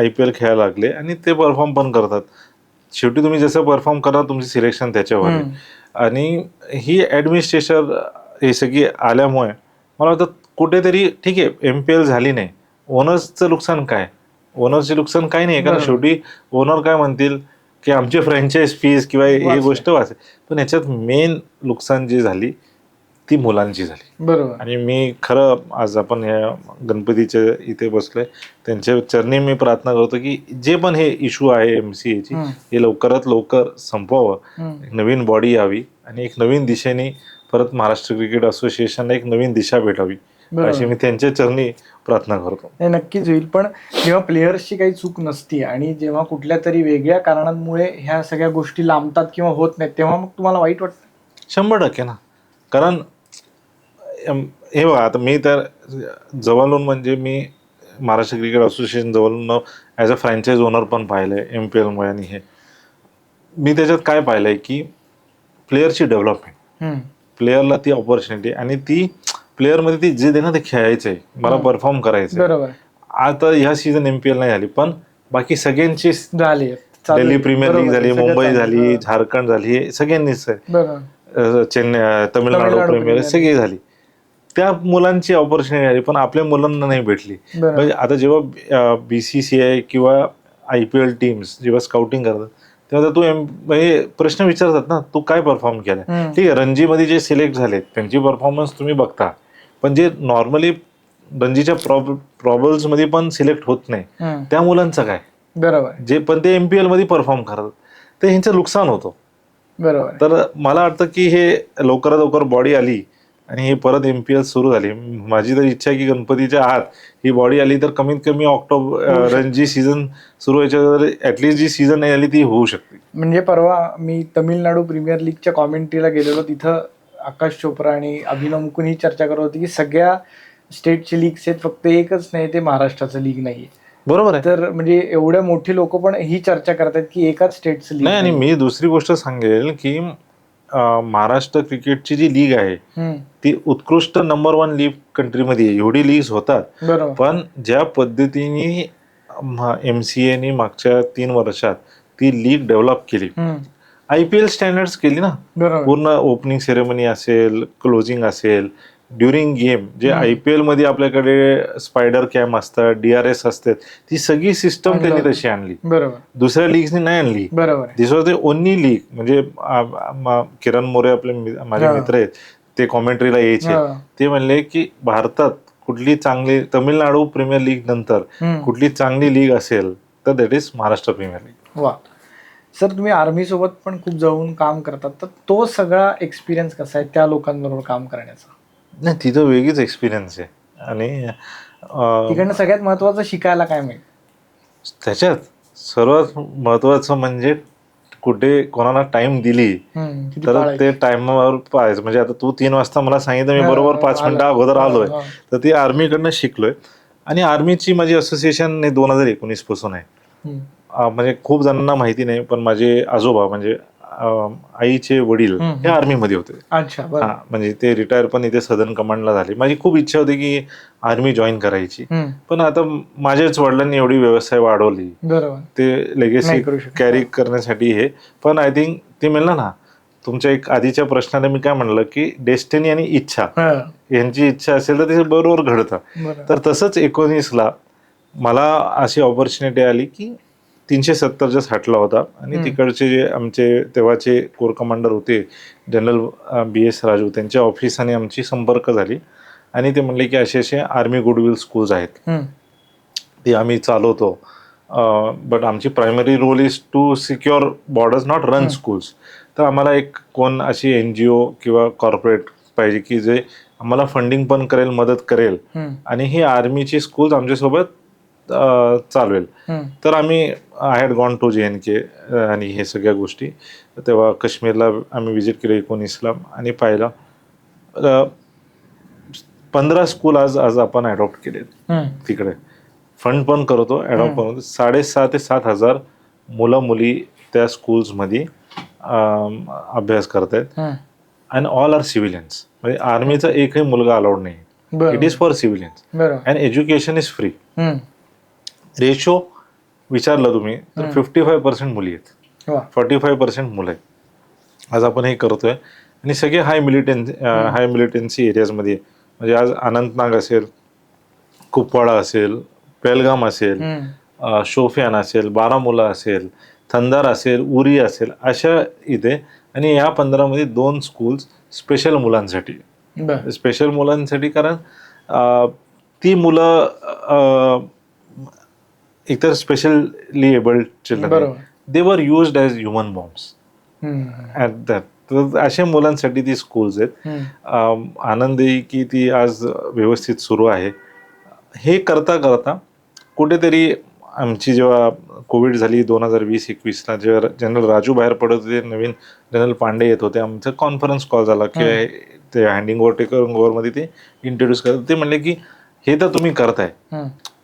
IPL खेळायला लागले आणि ते परफॉर्म पण करतात. शेवटी तुम्ही जसं परफॉर्म करा तुमची सिलेक्शन त्याच्यावर आहे. आणि ही ॲडमिनिस्ट्रेशन हे सगळी आल्यामुळे मला वाटतं कुठेतरी ठीक आहे MPL झाली नाही, ओनर्सचं नुकसान काय? ओनर्सचे नुकसान काही नाही, कारण शेवटी ओनर काय म्हणतील की आमची फ्रँचाईज फीज किंवा ही गोष्ट वाचेल. पण याच्यात मेन नुकसान जी झाली ती मुलांची झाली. बरोबर. आणि मी खरं आज आपण या गणपतीच्या इथे बसलोय, त्यांच्या चरणी मी प्रार्थना करतो की जे पण हे इश्यू आहे MCAची, हे लवकरात लवकर संपवावं, एक नवीन बॉडी यावी आणि एक नवीन दिशेने परत महाराष्ट्र क्रिकेट असोसिएशनला एक नवीन दिशा भेटावी, अशी मी त्यांच्या चरणी प्रार्थना करतो. हे नक्कीच होईल. पण जेव्हा प्लेयर्सची काही चूक नसती आणि जेव्हा कुठल्या तरी वेगळ्या कारणांमुळे ह्या सगळ्या गोष्टी लांबतात किंवा होत नाहीत, तेव्हा मग तुम्हाला वाईट वाटतं? 100% ना. कारण हे बघा, आता मी तर जवळून म्हणजे मी महाराष्ट्र क्रिकेट असोसिएशन जवळून ॲज अ फ्रँचाईज ओनर पण पाहिलंय MPL मुळे. आणि हे मी त्याच्यात काय पाहिलंय की प्लेयरची डेव्हलपमेंट, प्लेयरला ती ऑपॉर्च्युनिटी, आणि ती प्लेअरमध्ये ती जे दे ना ते खेळायचंय, मला परफॉर्म करायचं. बरोबर. आता ह्या सीझन MPL नाही झाली, पण बाकी सगळ्यांची झाली, दिल्ली प्रीमियर लीग झाली, मुंबई झाली, झारखंड झाली, सगळ्यांनीच, चेन्नई, तमिळनाडू प्रीमियर सगळी झाली. त्या मुलांची ऑपॉर्च्युनिटी आली, पण आपल्या मुलांना नाही भेटली. म्हणजे आता जेव्हा BCCI किंवा IPL टीम्स जेव्हा स्काउटिंग करतात, तेव्हा तू म्हणजे प्रश्न विचारतात ना, तू काय परफॉर्म केला. ठीक आहे, रणजीमध्ये जे सिलेक्ट झाले त्यांची परफॉर्मन्स तुम्ही बघता, पण जे नॉर्मली रणजीच्या प्रॉब्लेम्स मध्ये पण सिलेक्ट होत नाही, त्या मुलांचं काय? बरोबर. जे पण ते MPL मध्ये परफॉर्म करतात, तर ह्यांचं नुकसान होतं. बरोबर. तर मला वाटतं की हे लवकरात लवकर बॉडी आली आणि हे परत MPL सुरू झाली. माझी तर इच्छा आहे की गणपतीच्या आत ही बॉडी आली तर कमीत कमी ऑक्टोबर रणजी सीझन सुरू व्हायच्या ऍटलीस्ट जी सीझन नाही आली ती होऊ शकते. म्हणजे परवा मी तमिळनाडू प्रीमियर लीगच्या कॉमेंट्रीला गेलेलो, तिथं आकाश चोप्रा आणि अभिनव मुकुंद ही चर्चा करत होती की सगळ्या स्टेटचे लीग्स आहेत, फक्त एकच नाही ते महाराष्ट्राचं लीग नाहीये. बरोबर आहे. तर म्हणजे एवढ्या मोठी लोक पण ही चर्चा करतात की एकाच स्टेटचं लीग नाही. आणि मी दुसरी गोष्ट सांगेल की महाराष्ट्र क्रिकेटची जी लीग आहे ती उत्कृष्ट नंबर 1 लीग कंट्रीमध्ये आहे. एवढी लीग्स होतात, पण ज्या पद्धतीने MCAने मागच्या 3 वर्षात ती लीग डेव्हलप केली, IPL स्टँडर्ड्स केली ना, पूर्ण ओपनिंग सेरेमनी असेल, क्लोजिंग असेल, ड्युरिंग गेम जे IPL मध्ये आपल्याकडे स्पायडर कॅम्प असतात, DRS असतात, ती सगळी सिस्टम त्यांनी तशी आणली. दुसऱ्या लीग्सनी नाही आणली. दिस वॉज द ओनली लीग. म्हणजे किरण मोरे आपले माझे मित्र आहेत, ते कॉमेंट्रीला यायचे, ते म्हणले की भारतात कुठली चांगली, तमिळनाडू प्रीमियर लीग नंतर कुठली चांगली लीग असेल तर that is Maharashtra premier league. वा सर, तुम्ही आर्मी सोबत पण खूप जवळून काम करतात, तर तो सगळा एक्सपिरियन्स कसा आहे त्या लोकांबरोबर काम करण्याचा? नाही, तिथं वेगळीच एक्सपिरियन्स आहे. आणि तिकडनं सगळ्यात महत्वाचं शिकायला काय मिळेल? त्याच्यात सर्वात महत्वाचं म्हणजे कुठे कोणाला टाइम दिली तर ते टाइमवर पाहायचं. म्हणजे आता तू 3 वाजता मला सांगितलं, मी बरोबर 5 मिनिटं अगोदर आलोय, तर ती आर्मीकडनं शिकलोय. आणि आर्मीची माझी असोसिएशन 2019 पासून आहे. म्हणजे खूप जणांना माहिती नाही, पण माझे आजोबा म्हणजे आईचे वडील हे आर्मीमध्ये होते. अच्छा, हा, म्हणजे ते रिटायर पण इथे सदर्न कमांडला झाले. माझी खूप इच्छा होती की आर्मी जॉईन करायची, पण आता माझ्याच वडिलांनी एवढी व्यवसाय वाढवली, ते लेगेसी कॅरी करण्यासाठी हे. पण आय थिंक ते मिळलं ना. तुमच्या एक आधीच्या प्रश्नाने मी काय म्हणलं की डेस्टिनी आणि इच्छा, यांची इच्छा असेल तर ते बरोबर घडतं. तर तसंच 19ला मला अशी ऑपॉर्च्युनिटी आली की 370 हटला होता आणि तिकडचे जे आमचे तेव्हाचे कोर कमांडर होते जनरल BS राजू, त्यांच्या ऑफिसाने आमची संपर्क झाली आणि ते म्हणले की असे असे आर्मी गुडविल स्कूल्स आहेत, ती आम्ही चालवतो. बट आमची primary role is to secure borders, not run schools. तर आम्हाला एक कोण अशी NGO किंवा कॉर्पोरेट पाहिजे की जे आम्हाला फंडिंग पण करेल, मदत करेल आणि ही आर्मीची स्कूल्स आमच्यासोबत चालवेल. तर आम्ही I had gone to JNK आणि हे सगळ्या गोष्टी. तेव्हा काश्मीरला आम्ही व्हिजिट केली 19ला आणि पाहिलं 15 स्कूल आज आपण अडॉप्ट केलेत तिकडे. फंड पण करतो, अडॉप्ट करतो. 6,500 ते 7,000 मुलं मुली त्या स्कूल्समध्ये अभ्यास करतायत अँड ऑल आर सिव्हिलियन्स. म्हणजे आर्मीचा एकही मुलगा अलाउड नाही. It is for civilians and education is free. Ratio विचारलं तुम्ही तर 55% मुली आहेत, 45% मुलं आहेत. आज आपण हे करतोय आणि सगळे हाय मिलिटन्सी एरियाजमध्ये. म्हणजे आज अनंतनाग असेल, कुपवाडा असेल, पेहलगाम असेल, शोपियान असेल, बारामुला असेल, थंदार असेल, उरी असेल, अशा इथे. आणि या 15मध्ये 2 स्कूल्स स्पेशल मुलांसाठी. स्पेशल मुलांसाठी कारण ती मुलं एकतर स्पेशली एबल्ड चिल्ड्रन, दे वर used as human bombs at that. तर अशा मुलांसाठी ती स्कूल्स आहेत. आनंद आहे की ती आज व्यवस्थित सुरू आहे. हे करता करता कुठेतरी आमची जेव्हा कोविड झाली 2020-21ला, जेव्हा जनरल राजू बाहेर पडत होते, नवीन जनरल पांडे येत होते, आमचा कॉन्फरन्स कॉल झाला की ते हँडिंग ओव्हर टेकिंग ओव्हरमध्ये ते इंट्रोड्यूस करतात. ते म्हणले की हे तर तुम्ही करताय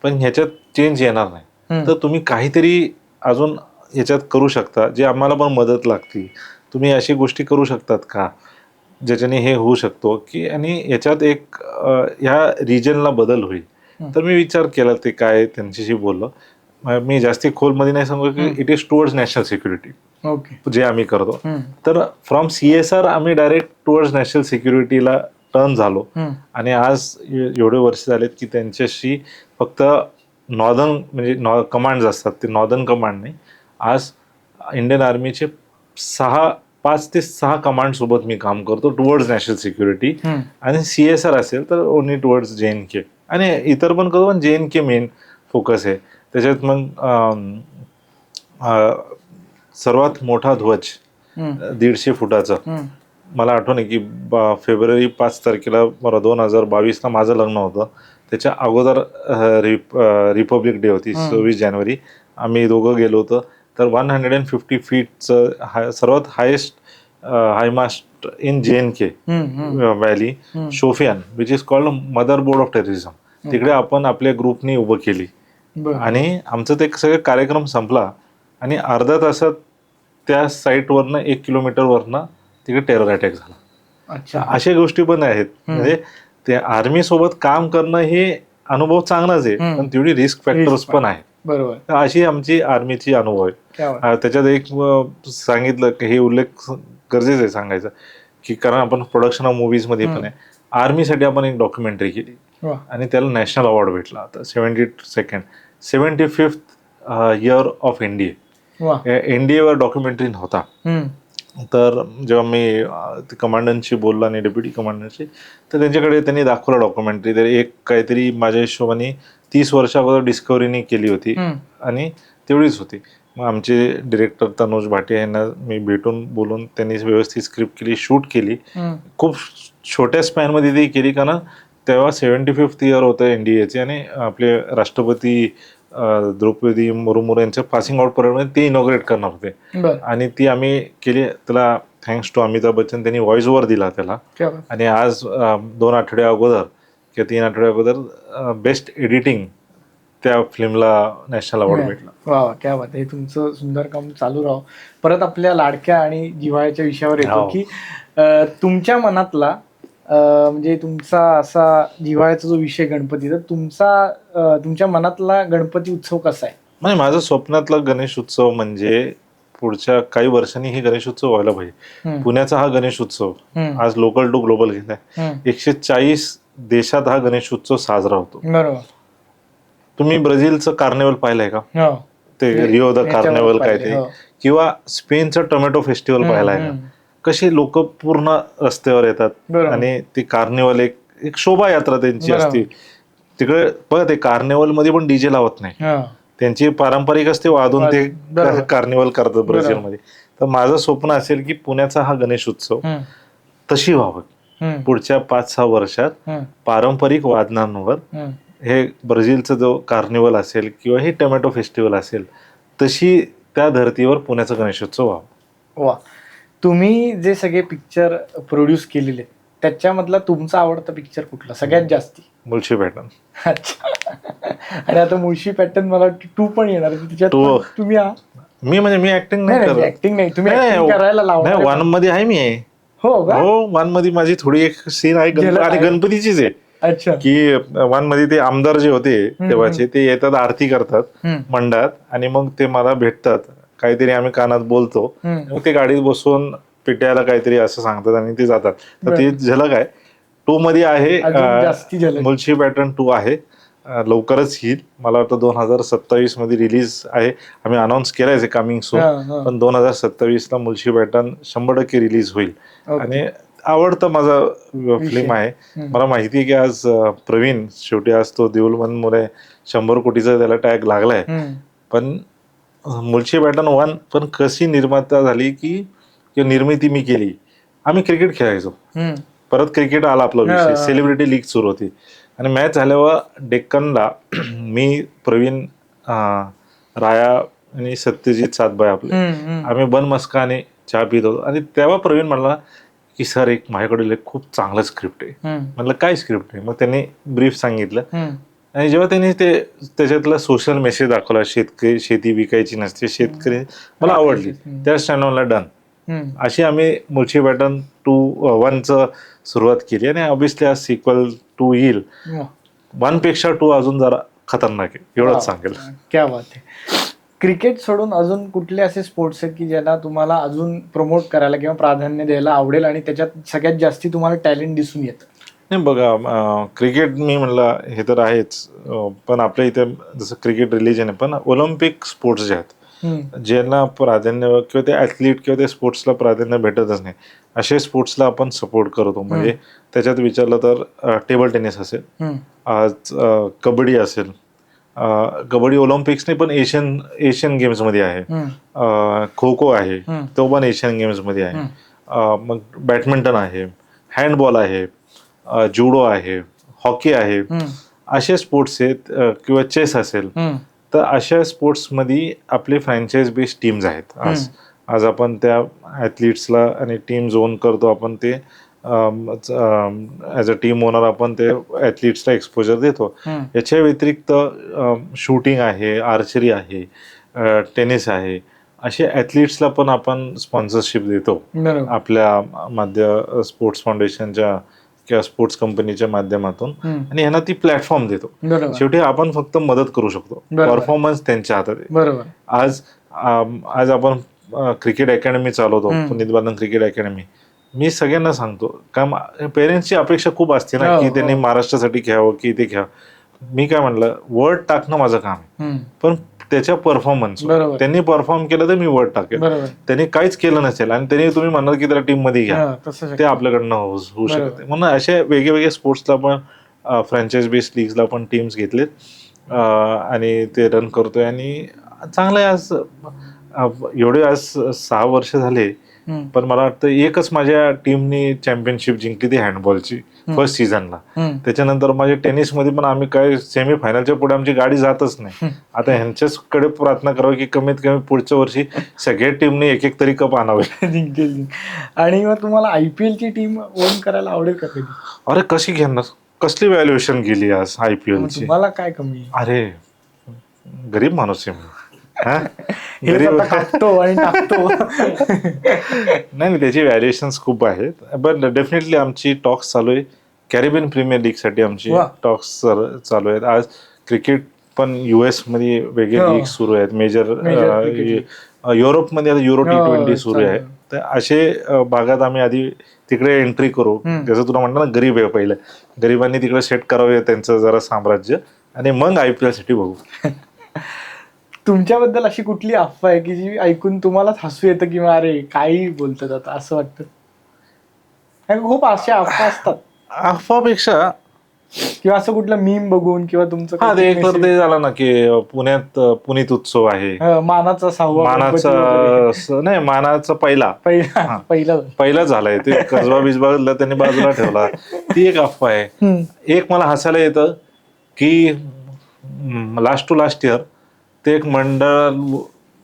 पण ह्याच्यात चेंज येणार नाही, तर तुम्ही काहीतरी अजून ह्याच्यात करू शकता, जे आम्हाला पण मदत लागते. तुम्ही अशी गोष्टी करू शकतात का ज्याच्याने हे होऊ शकतो की आणि याच्यात एक ह्या रिजनला बदल होईल. तर मी विचार केला, ते काय त्यांच्याशी बोललो. मी जास्ती खोलमध्ये नाही सांगू की it is towards national security जे आम्ही करतो. तर फ्रॉम CSR आम्ही डायरेक्ट टुवर्ड्स नॅशनल सिक्युरिटीला टर्न झालो आणि आज एवढे वर्ष झालेत की त्यांच्याशी फक्त नॉर्दर्न म्हणजे कमांड्स असतात, ते नॉर्दर्न कमांड नाही. आज इंडियन आर्मीचे 5 ते 6 कमांड सोबत मी काम करतो टुवर्ड्स नॅशनल सिक्युरिटी. आणि CSR असेल तर ओनली टुवर्ड्स JNK आणि इतर पण करतो, पण JNK मेन फोकस आहे त्याच्यात. मग सर्वात मोठा ध्वज 150 फुटाचा मला आठवण आहे की फेब्रुवारी 5 तारखेला मला 2022ला माझं लग्न होतं. त्याच्या अगोदर रिपब्लिक डे होती 26 जानेवारी. आम्ही दोघं गेलो होतो. तर 150 फीटचं सर्वात highest high mast in JNK valley, Shopian, which is called mother board of terrorism. तिकडे आपण आपल्या ग्रुपनी उभं केली आणि आमचं ते सगळं कार्यक्रम संपला आणि अर्ध्या तासात त्या साईटवरनं 1 किलोमीटरवरनं तिकडे टेरर अटॅक झाला. अशा गोष्टी पण आहेत. म्हणजे ते आर्मी सोबत काम करणं हे अनुभव चांगलाच आहे, पण तेवढी रिस्क फॅक्टर्स पण आहेत. बरोबर. अशी आमची आर्मीची अनुभव आहे. त्याच्यात एक सांगितलं की हे उल्लेख गरजेचं आहे सांगायचं की कारण आपण प्रोडक्शन ऑफ मूवीज मध्ये पण आहे. आर्मीसाठी आपण एक डॉक्युमेंटरी केली आणि त्याला नॅशनल अवॉर्ड भेटला. आता 75th year of NDA. NDA वर डॉक्युमेंटरी नव्हता. तर जेव्हा मी कमांडंटशी बोललो आणि डेप्युटी कमांडंटशी, तर त्यांच्याकडे त्यांनी दाखवलं डॉक्युमेंटरी. तर एक काहीतरी माझ्या हिशोबाने 30 वर्षा अगोदर डिस्कवरीने केली होती आणि तेवढीच होती. मग आमचे डिरेक्टर तनुज भाटे यांना मी भेटून बोलून त्यांनी व्यवस्थित स्क्रिप्ट केली, शूट केली. खूप छोट्या स्पॅनमध्ये ती केली कारण तेव्हा 75th इयर होतं NDAचे आणि आपले राष्ट्रपती द्रौपदी मुर्मू यांच्या पासिंग आउट परेडमध्ये ते इनॉग्रेट करणार होते आणि ती आम्ही केली. त्याला थँक्स टू अमिताभ बच्चन, त्यांनी व्हॉइस ओव्हर दिला त्याला. आणि आज 2 आठवड्या अगोदर किंवा 3 आठवड्या अगोदर बेस्ट एडिटिंग त्या फिल्मला नॅशनल अवॉर्ड भेटला. वा, क्या बात आहे. हे तुमचं सुंदर काम चालू राहो. परत आपल्या लाडक्या आणि जिव्हाळ्याच्या विषयावर येतो की तुमच्या मनातला म्हणजे तुमचा असा जिव्हाळ्याचा जो विषय गणपतीचा, तुमच्या मनातला गणपती उत्सव कसा आहे? म्हणजे माझं स्वप्नातला गणेश उत्सव म्हणजे पुढच्या काही वर्षांनी हे गणेश उत्सव व्हायला पाहिजे. पुण्याचा हा गणेश उत्सव आज लोकल टू ग्लोबल घेतलाय. 140 देशात हा गणेश उत्सव साजरा होतो. बरोबर. तुम्ही ब्राझीलचं कार्निवल पाहिलंय का? ते रिओ द कार्निवल काय ते, किंवा स्पेनचं टोमॅटो फेस्टिवल पाहिलाय का? कशी लोक पूर्ण रस्त्यावर येतात आणि ते कार्निवल एक शोभायात्रा त्यांची असते तिकडे. बघा, ते कार्निवल मध्ये पण डीजे लावत नाही, त्यांची पारंपरिक असते वाजून ते कार्निवल करतात ब्राझीलमध्ये. तर माझं स्वप्न असेल की पुण्याचा हा गणेश उत्सव तशी व्हावं पुढच्या 5-6 वर्षात. पारंपरिक वादनांवर हे ब्राझीलचं जो कार्निवल असेल किंवा हे टोमॅटो फेस्टिवल असेल तशी त्या धर्तीवर पुण्याचा गणेशोत्सव व्हावा. वा, तुम्ही जे सगळे पिक्चर प्रोड्यूस केलेले त्याच्यामधला तुमचा आवडता पिक्चर कुठला सगळ्यात जास्ती? मुळशी पॅटर्न. अच्छा. आणि आता मुळशी पॅटर्न मला 2 पण येणार आहे, त्याच्यात तुम्ही मी ऍक्टिंग नाही ऍक्टिंग नाही, तुम्ही करायला लावणार. 1 मध्ये आहे मी. हो का? हो, 1 मध्ये माझी थोडी एक सीन आहे आणि गणपतीचीच आहे. अच्छा. की 1 मध्ये ते आमदार जे होते तेव्हाचे ते येतात, आरती करतात मंडळात आणि मग ते मला भेटतात, काहीतरी आम्ही कानात बोलतो, मग ते गाडीत बसवून पिट्याला काहीतरी असं सांगतात आणि ते जातात. तर ते झलक आहे. 2 मध्ये आहे, मुळशी पॅटर्न 2 आहे, लवकरच येईल. मला वाटतं 2027 मध्ये रिलीज आहे. आम्ही अनाऊन्स केलाय कमिंग सून, पण 2027 ला मुळशी पॅटर्न 100% रिलीज होईल. आणि आवडतं माझा फिल्म आहे. मला माहिती आहे की आज प्रवीण शेवटी आज तो देऊलमन मुळे 100 कोटीचा त्याला टॅग लागलाय. पण मुळशी पॅटर्न 1 पण कशी निर्माता झाली की निर्मिती मी केली. आम्ही क्रिकेट खेळायचो, परत क्रिकेट आला आपला विषय, सेलिब्रिटी लीग सुरू होती आणि मॅच झाल्यावर डेक्कनला मी, प्रवीण, राया आणि सत्यजित सातबाई आपले आम्ही बन मस्काने चहा पित होतो. आणि तेव्हा प्रवीण म्हणला की सर एक माझ्याकडे एक खूप चांगलं स्क्रिप्ट आहे. म्हणलं काय स्क्रिप्ट आहे? मग त्यांनी ब्रीफ सांगितलं आणि जेव्हा त्यांनी ते त्याच्यातला सोशल मेसेज दाखवला, शेती विकायची नसते, शेतकरी, मला आवडली. त्या स्टँडला डन. अशी आम्ही मुळशी पॅटर्न 1चं सुरुवात केली आणि ऑब्व्हियसली आज सिक्वल 2 येईल. 1 पेक्षा 2 अजून जरा खतरनाक आहे, एवढंच सांगेल. क्या बात आहे. क्रिकेट सोडून अजून कुठले असे स्पोर्ट्स आहेत की ज्यांना तुम्हाला अजून प्रमोट करायला किंवा प्राधान्य द्यायला आवडेल आणि त्याच्यात सगळ्यात जास्ती तुम्हाला टॅलेंट दिसून येतं? नाही बघा, क्रिकेट मी म्हणलं हे तर आहेच, पण आपल्या इथे जसं क्रिकेट रिलिजन आहे, पण ऑलिम्पिक स्पोर्ट्स जे आहेत ज्यांना प्राधान्य किंवा ते ॲथलीट किंवा त्या स्पोर्ट्सला प्राधान्य भेटतच नाही, असे स्पोर्ट्सला आपण सपोर्ट करतो. म्हणजे त्याच्यात विचारलं तर टेबल टेनिस असेल, आज कबड्डी असेल. कबड्डी ऑलिम्पिक्स नाही पण एशियन गेम्समध्ये आहे. खो खो आहे, तो पण एशियन गेम्समध्ये आहे. मग बॅडमिंटन आहे, हँडबॉल आहे, जुडो आहे, हॉकी आहे. असे स्पोर्ट्स आहेत, किंवा चेस असेल. तर अशा स्पोर्ट्समध्ये आपले फ्रँचाईज बेस्ड टीम्स आहेत. आज आपण त्या ॲथलीट्सला आणि टीम झोन करतो, आपण ते ॲज अ टीम ओनर आपण ते ॲथलीट्सला एक्सपोजर देतो. याच्या व्यतिरिक्त शूटिंग आहे, आर्चरी आहे, टेनिस आहे. असे ॲथलीट्सला पण आपण स्पॉन्सरशिप देतो आपल्या स्पोर्ट्स फाउंडेशनच्या किंवा स्पोर्ट्स कंपनीच्या माध्यमातून, आणि ह्यांना ती प्लॅटफॉर्म देतो. शेवटी आपण फक्त मदत करू शकतो, परफॉर्मन्स त्यांच्या हातात आहे. आज आपण क्रिकेट अकॅडमी चालवतो, पुनीत बालन क्रिकेट अकॅडमी. मी सगळ्यांना सांगतो, का पेरेंट्सची अपेक्षा खूप असते ना की त्यांनी महाराष्ट्रासाठी खेळावं की ते खेळावं. मी काय म्हणलं, वर्ड टाकणं माझं काम आहे, पण त्याच्या परफॉर्मन्स त्यांनी परफॉर्म केलं तर मी वर्ड टाकेल. त्यांनी काहीच केलं नसेल आणि त्यांनी तुम्ही म्हणाल की त्याला टीम मध्ये घ्या, ते आपल्याकडनं होऊ शकते. म्हणून अशा वेगवेगळ्या स्पोर्ट्सला पण फ्रँचाईज बेस्ड लीग्सला पण टीम्स घेतलेत आणि ते रन करतोय आणि चांगलं आहे. आज 6 वर्ष झाले, पण मला वाटतं एकच माझ्या टीमनी चॅम्पियनशिप जिंकली ती हँडबॉलची फर्स्ट सीझनला. त्याच्यानंतर माझ्या टेनिसमध्ये पण आम्ही काय सेमीफायनलच्या पुढे आमची गाडी जातच नाही. आता ह्यांच्याकडे प्रार्थना करावी की कमीत कमी पुढच्या वर्षी सगळ्या टीमने एक तरी कप आणावे. जिंकेल. आणि मग तुम्हाला IPL ची टीम ओन करायला आवडेल का कधी? अरे कशी घेणार, कसली व्हॅल्युएशन गेली आज IPL ची, मला काय कमी? अरे गरीब माणूस आहे मी. हा? हे गरीब स्वतः कापतो आणि टाकतो. नाही, त्याची व्हॅरिएशन खूप आहेत. पण डेफिनेटली आमची टॉक्स चालू आहे. कॅरिबियन प्रीमियर लीग साठी आमची वा. टॉक्स चालू आहेत. आज क्रिकेट पण US मध्ये वेगळे हो. लीग सुरू आहेत. Major cricket league. युरोपमध्ये आता Euro हो, T20 सुरू आहे. चालेल. तर असे भागात आम्ही आधी तिकडे एंट्री करू. जसं तुला म्हणलं ना, गरीब आहे पहिलं, गरिबांनी तिकडे सेट करावे त्यांचं जरा साम्राज्य, आणि मग IPL साठी बघू. तुमच्याबद्दल अशी कुठली अफवा आहे की जी ऐकून तुम्हालाच हसू येतं किंवा अरे काही बोलतात आता असं वाटतं? कारण खूप अशा अफवा असतात, अफवापेक्षा किंवा असं कुठलं मीम बघून किंवा तुमचं हा, ते काहीतरी एक तर message, ते झालं ना की पुण्यात पुनीत उत्सव आहे. मानाचा 6वा गणपती वगैरे. नाही, मानाचा पहिला पहिला झालाय. ते कसबा बिजबाला त्यांनी बाजूला ठेवला, ती एक अफवा आहे. एक मला हसायला येतं की लास्ट टू लास्ट इयर ते एक मंडळ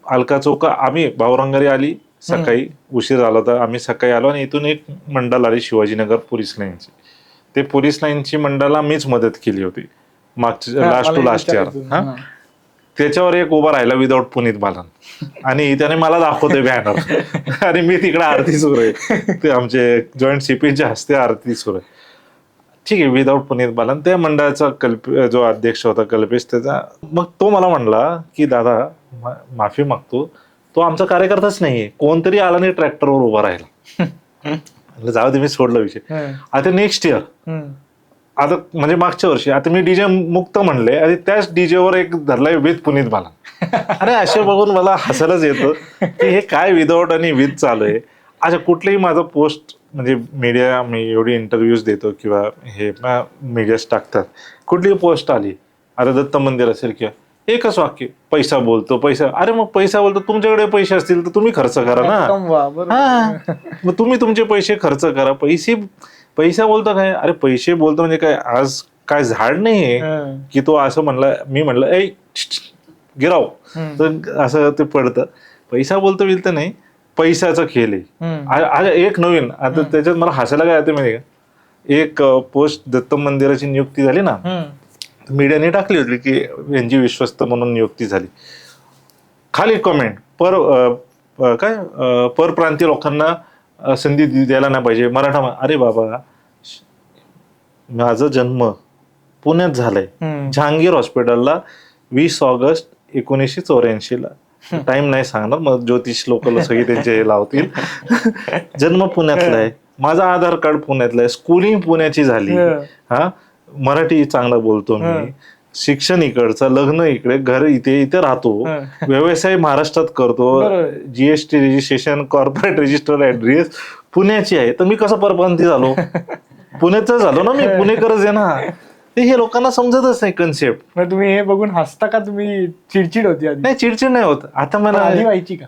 अलका चौक, आम्ही भाऊरंगारी आली सकाळी, उशीर झाला होता, आम्ही सकाळी आलो आणि इथून एक मंडळ आली शिवाजीनगर पोलीस लाईनची. ते पोलीस लाईनची मंडळाला मीच मदत केली होती मागच्या लास्ट टू लास्ट इयर. त्याच्यावर एक उभा राहिला विदाऊट पुनीत बालन, आणि त्याने मला दाखवतोय बॅनर आणि मी तिकडे आरती सुरू आहे. ते आमचे जॉईंट CPच्या हस्ते आरती सुरू आहे. ठीक आहे, विदाऊट पुनीत बालन. त्या मंडळाचा जो अध्यक्ष होता कल्पेश, त्याचा, मग तो मला म्हणला की दादा माफी मागतो, तो आमचा कार्यकर्ताच नाहीये, कोणतरी आला नाही ट्रॅक्टरवर उभा राहिला. जाऊ दे, मी सोडला विषय. आता नेक्स्ट इयर, आता म्हणजे मागच्या वर्षी, आता मी DJ मुक्त म्हणले आणि त्याच डीजेवर एक धरलाय विथ पुनीत बालन. अरे असे बघून मला हसायलाच येतं की हे काय विदाऊट आणि विथ चालू आहे. अच्छा, कुठलेही माझं पोस्ट म्हणजे मीडिया, मी एवढी इंटरव्ह्यूज देतो किंवा हे मीडियाच टाकतात, कुठलीही पोस्ट आली, आता दत्त मंदिर असेल किंवा, एकच वाक्य, पैसा बोलतो पैसा. अरे मग पैसा बोलतो, तुमच्याकडे पैसे असतील तर तुम्ही खर्च करा ना. हा, मग तुम्ही तुमचे पैसे खर्च करा. पैसा बोलतो काय? अरे पैसे बोलतो म्हणजे काय, आज काय झाड नाहीये की तो असं म्हणला, मी म्हणलं ए गिराव, तर असं ते पडतं. पैसा बोलतो तर नाही, पैशाचा खेळ आहे. एक नवीन, आता त्याच्यात मला हसायला काय येतं माहिती का, एक पोस्ट दत्त मंदिराची नियुक्ती झाली ना, मीडियाने टाकली होती की यांची विश्वस्त म्हणून नियुक्ती झाली. खाली कमेंट, परप्रांतीय लोकांना संधी द्यायला नाही पाहिजे, मराठा. अरे बाबा, माझा जन्म पुण्यात झालाय, जहांगीर हॉस्पिटलला 20 ऑगस्ट 1984 टाइम नाही सांगणार, मग ज्योतिष लोक सगळे त्यांचे हे लावतील. जन्म पुण्यातला आहे, माझा आधार कार्ड पुण्यातला आहे, स्कूलिंग पुण्याची झाली, हा, मराठी चांगला बोलतो मी, शिक्षण इकडचं, लग्न इकडे, घर इथे राहतो, व्यवसाय महाराष्ट्रात करतो, GST registration, corporate register address पुण्याची आहे, तर मी कसं परप्रांती झालो? पुण्याचं झालो ना मी, पुणेकरच आहे ना. ते हे लोकांना समजतच नाही कन्सेप्ट. मग तुम्ही हे बघून हसता का? तुम्ही चिडचिड होती? नाही, चिडचिड नाही होत. आता मला आधी व्हायची का?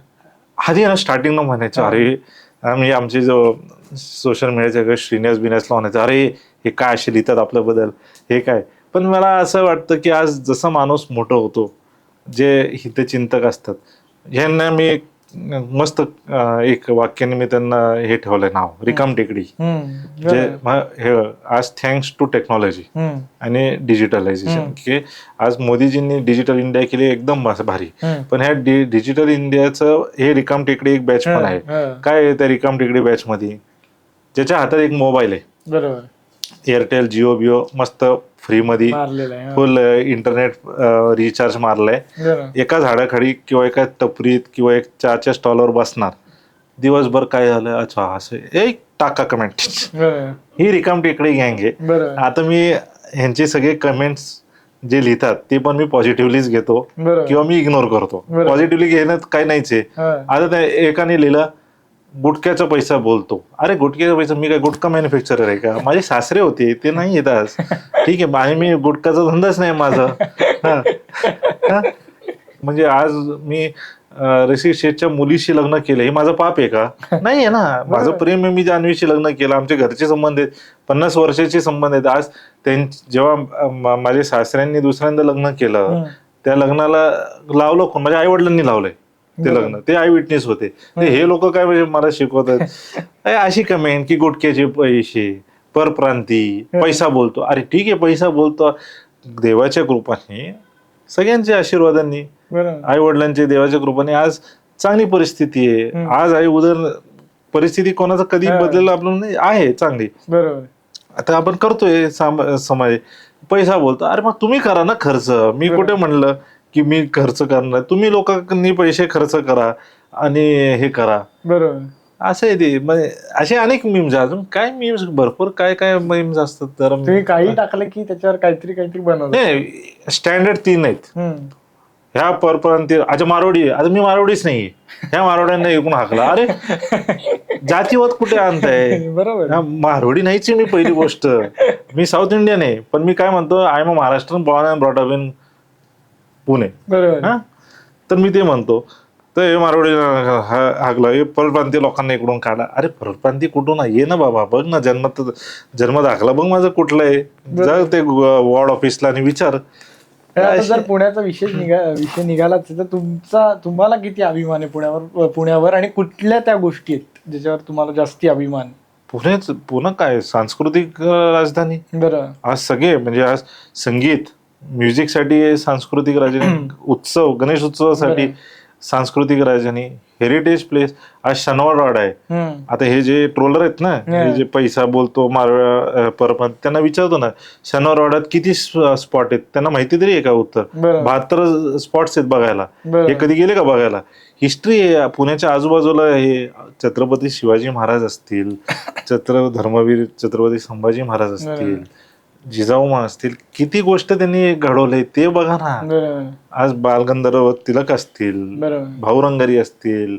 आधी ना स्टार्टिंग न म्हणायचं, अरे म्हणजे आमचे जो सोशल मीडियाचे श्रीनिवास बिनासला म्हणायचं, अरे हे काय असे लिहितात आपल्याबद्दल, हे काय. पण मला असं वाटतं की आज जसा माणूस मोठं होतो, जे हितचिंतक असतात, ह्यांना मी मस्त एक वाक्याने मी त्यांना हे ठेवलंय नाव, रिकाम टेकडी. जे हे आज थँक्स टू टेक्नॉलॉजी आणि डिजिटलायझेशन, की आज मोदीजींनी डिजिटल इंडिया केली, एकदम भारी. पण ह्या डिजिटल इंडियाचं हे रिकाम टेकडी एक बॅच पण आहे. काय आहे त्या रिकाम टेकडी बॅच मध्ये? ज्याच्या हातात एक मोबाईल आहे, बरोबर, एअरटेल, जिओ मस्त फ्री मध्ये फुल इंटरनेट रिचार्ज मारलाय, एका झाडाखाली किंवा एका टपरीत किंवा एक चहाच्या स्टॉलवर बसणार, दिवसभर काय झालं, अच्छा असं, एक टाका कमेंट. ही रिकाम टेकडी गँग आहे. आता मी ह्यांचे सगळे कमेंट्स जे लिहितात ते पण मी पॉझिटिव्हलीच घेतो किंवा मी इग्नोर करतो. पॉझिटिव्हली घेण्यात काही नाहीच आहे. आता त्या एकाने लिहिलं, गुटख्याचा पैसा बोलतो. अरे गुटख्याचा पैसा, मी काय गुटखा मॅन्युफॅक्चरर आहे का? माझे सासरे होते, ते नाही येत आज, ठीक आहे, आणि मी गुटखाचा धंदाच नाही माझा. म्हणजे आज मी रसिक शेठच्या मुलीशी लग्न केलं, हे माझं पाप आहे का? नाही आहे ना, माझं प्रेम आहे, मी जान्हवीशी लग्न केलं, आमचे घरचे संबंध आहेत, 50 वर्षाचे संबंध आहेत. आज जेव्हा माझ्या सासऱ्यांनी दुसऱ्यांदा लग्न केलं, त्या लग्नाला लावलं कोण? माझ्या आई वडिलांनी लावलंय ते लग्न, ते आय विटनेस होते. हे लोक काय म्हणजे मला शिकवतात अशी कमेंट की गुटख्याचे पैसे, परप्रांती, पैसा बोलतो. अरे ठीक आहे, पैसा बोलतो, देवाच्या कृपाने सगळ्यांच्या आशीर्वादांनी, बरोबर. आई वडिलांच्या देवाच्या कृपेने आज चांगली परिस्थिती आहे. आज आहे उदर परिस्थिती कोणाचं कधी बदलेलं आपलं नाही, आहे चांगली. बरोबर. आता आपण करतोय समाज, पैसा बोलतो, अरे मग तुम्ही करा ना खर्च. मी कुठे म्हणलं की मी खर्च करणार, तुम्ही लोकांनी पैसे खर्च करा आणि हे करा. बरोबर. असं आहे ते. म्हणजे असे अनेक मीम्स, अजून काय मीम्स, भरपूर काय काय मीम्स असतात. तर तुम्ही काही टाकलं की त्याच्यावर काहीतरी बनवलं. नाही, स्टँडर्ड 3 आहेत. ह्या परप्रांतीय, अच्छा मारवाडी, आता मी मारवाडीच नाही, ह्या मारवाड्यांना एकूण हाकला. अरे जातीवाद कुठे आणताय? बरोबर. मारवाडी नाहीच मी, पहिली गोष्ट. मी साऊथ इंडियन आहे, पण मी काय म्हणतो, I am a Maharashtrian born and brought up in Pune. बरोबर. हा, तर मी ते म्हणतो. तर हे मारवाडी हाकला, हे परप्रांतीय लोकांना इकडून काढा. अरे परप्रांतीय कुठून ये ना बाबा, बघ ना जन्म दाखला बघ माझं कुठलं आहे, जा ते वॉर्ड ऑफिसला आणि विचार. जर पुण्याचा विषय निघालाच तर तुम्हाला किती अभिमान आहे पुण्यावर आणि कुठल्या त्या गोष्टी आहेत ज्याच्यावर तुम्हाला जास्ती अभिमान? पुणे काय सांस्कृतिक राजधानी. बरं. आज सगळे म्हणजे आज संगीत, म्युझिक साठी सांस्कृतिक राजधानी, उत्सव, गणेश उत्सवासाठी सांस्कृतिक राजधानी, हेरिटेज प्लेस. आज शनिवार वाडा आहे. आता हे जे ट्रोलर आहेत ना, हे जे पैसा बोलतो मारवा परपंत, त्यांना विचारतो ना शनिवार वाड्यात किती स्पॉट आहेत, त्यांना माहिती तरी आहे का उत्तर? 72 स्पॉट्स आहेत बघायला. हे कधी गेले का बघायला? हिस्ट्री आहे. पुण्याच्या आजूबाजूला हे छत्रपती शिवाजी महाराज असतील, धर्मवीर छत्रपती संभाजी महाराज असतील, जिजाऊ असतील, किती गोष्ट त्यांनी घडवले ते बघा ना. आज बालगंधर्व तिलक असतील, भाऊरंगारी असतील,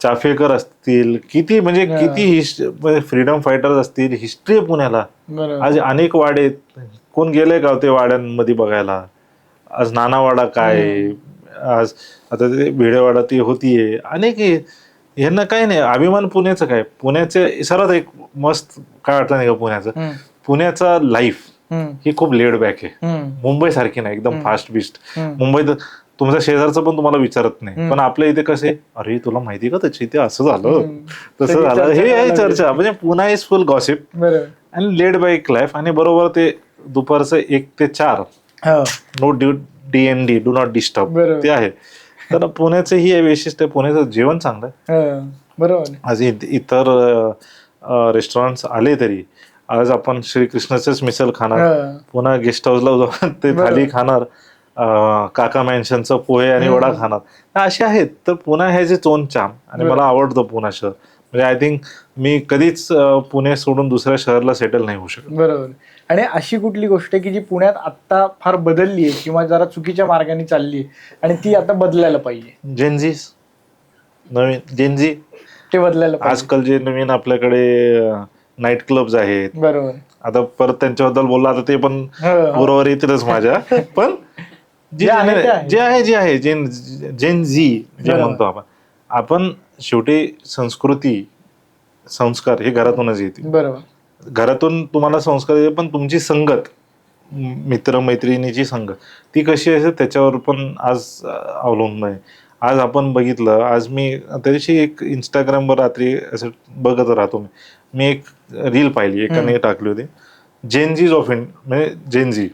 चाफेकर असतील, किती म्हणजे किती फ्रीडम फायटर्स असतील, हिस्ट्री आहे पुण्याला. आज अनेक वाडे, कोण गेले का ते वाड्यांमध्ये बघायला? आज नानावाडा काय, आज आता ते भिडेवाडा ती होतीये, अनेक. यांना काय नाही अभिमान. पुण्याचं काय, पुण्याचे सर्वात एक मस्त काय वाटतं नाही का पुण्याचं, पुण्याचा लाईफ ही खूप लेड बॅक आहे. मुंबई सारखी नाही एकदम फास्ट बिस्ट. मुंबईत तुमच्या शेजारचं पण तुम्हाला विचारत नाही, पण आपल्या इथे कसे, अरे तुला माहिती का त्याच्या इथे असं झालं तसं झालं, हे आहे चर्चा. म्हणजे पुन्हा इज फुल गॉसिप आणि लेड बॅक लाईफ. आणि बरोबर ते दुपारचं 1 ते 4 no DND, do not disturb, ते आहे. तर पुण्याचं ही वैशिष्ट्य, पुण्याचं जेवण चांगलं आहे. बरोबर. आज इतर रेस्टॉरंट आले तरी आज आपण श्रीकृष्णाचंच मिसल खाणार, पुन्हा गेस्ट हाऊसला जाऊन ते थाली खाणार, काका मॅन्शनचं पोहे आणि वडा खाणार, असे आहेत. तर पुन्हा हे जे चाम, आणि मला आवडतं पुणे शहर. म्हणजे आय थिंक मी कधीच पुणे सोडून दुसऱ्या शहराला सेटल नाही होऊ शकत. बरोबर. आणि अशी कुठली गोष्ट आहे की जी पुण्यात आता फार बदलली आहे किंवा जरा चुकीच्या मार्गाने चालली आहे आणि ती आता बदलायला पाहिजे? नवीन जेनझी ते बदलायला पाहिजे. आजकाल जे नवीन आपल्याकडे नाईट क्लब्स आहेत. बरोबर. आता परत त्यांच्याबद्दल बोलला तर ते पण बरोबर येतीलच माझ्या. पण जे आहे जेन झी जे म्हणतो आपण शेवटी संस्कृती, संस्कार हे घरातूनच येते. बरोबर. घरातून तुम्हाला संस्कार येते, पण तुमची संगत, मित्र मैत्रिणीची संगत ती कशी असेल त्याच्यावर पण आज अवलंबून आहे. आज आपण बघितलं, आज मी त्या दिवशी एक इंस्टाग्रामवर रात्री असं बघत राहतो, मी एक रील पाहिली, एकाने टाकली होती, जेनझीज ऑफ म्हणजे जेनझी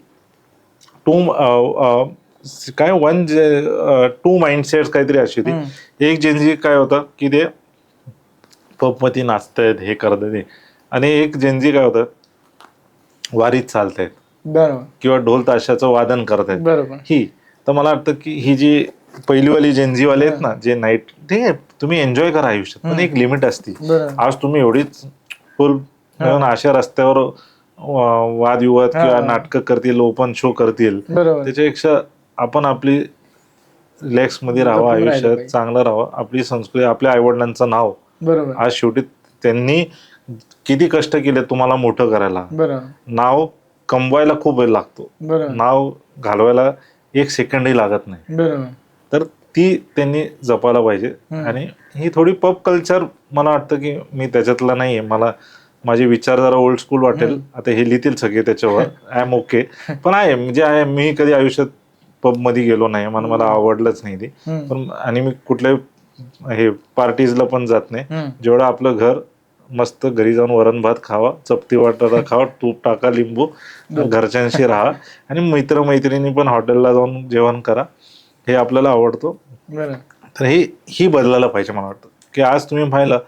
काय 2 माइंडसेट काहीतरी अशी होती. एक जेनझी काय होतं की ते पबमध्ये नाचतायत, हे करतायत, आणि एक जेनझी काय होतं वारीत चालतायत किंवा ढोल ताशाचं वादन करतायत. ही तर मला वाटतं की ही जी पहिलीवाली जेनझीवाले आहेत ना, जे नाईट, ठीक आहे तुम्ही एन्जॉय करा आयुष्यात, पण एक लिमिट असते. आज तुम्ही एवढीच फुल अशा रस्त्यावर वादविवाद किंवा नाटकं करतील, ओपन शो करतील, त्याच्यापेक्षा आपण आपली रिलॅक्स मध्ये राहावं, आयुष्यात चांगलं राहावं, आपली संस्कृती, आपल्या आईवडिलांचं नाव. आज शेवटी त्यांनी किती कष्ट केले तुम्हाला मोठं करायला. नाव कमवायला खूप वेळ लागतो, नाव घालवायला 1 सेकंडही लागत नाही. तर ती त्यांनी जपायला पाहिजे. आणि ही थोडी पब कल्चर मला वाटतं की मी त्याच्यातला नाहीये, मला माझे विचार जरा ओल्ड स्कूल वाटेल. आता हे लिहितील सगळे त्याच्यावर, आय एम ओके, पण आहे म्हणजे आहे, मी कधी आयुष्यात पब मध्ये गेलो नाही, मला आवडलंच नाही ते. पण आणि मी कुठल्याही हे पार्टीजला पण जात नाही. जेवढं आपलं घर मस्त घरी जाऊन वरण भात खावा, चपटी वाटाणा खावा, तूप टाका, लिंबू, घरच्यांशी राहा आणि मित्रमैत्रिणी पण हॉटेलला जाऊन जेवण करा, हे आपल्याला आवडतो. तर ही बदलायला पाहिजे. मला वाटतं की आज तुम्ही पाहिलं,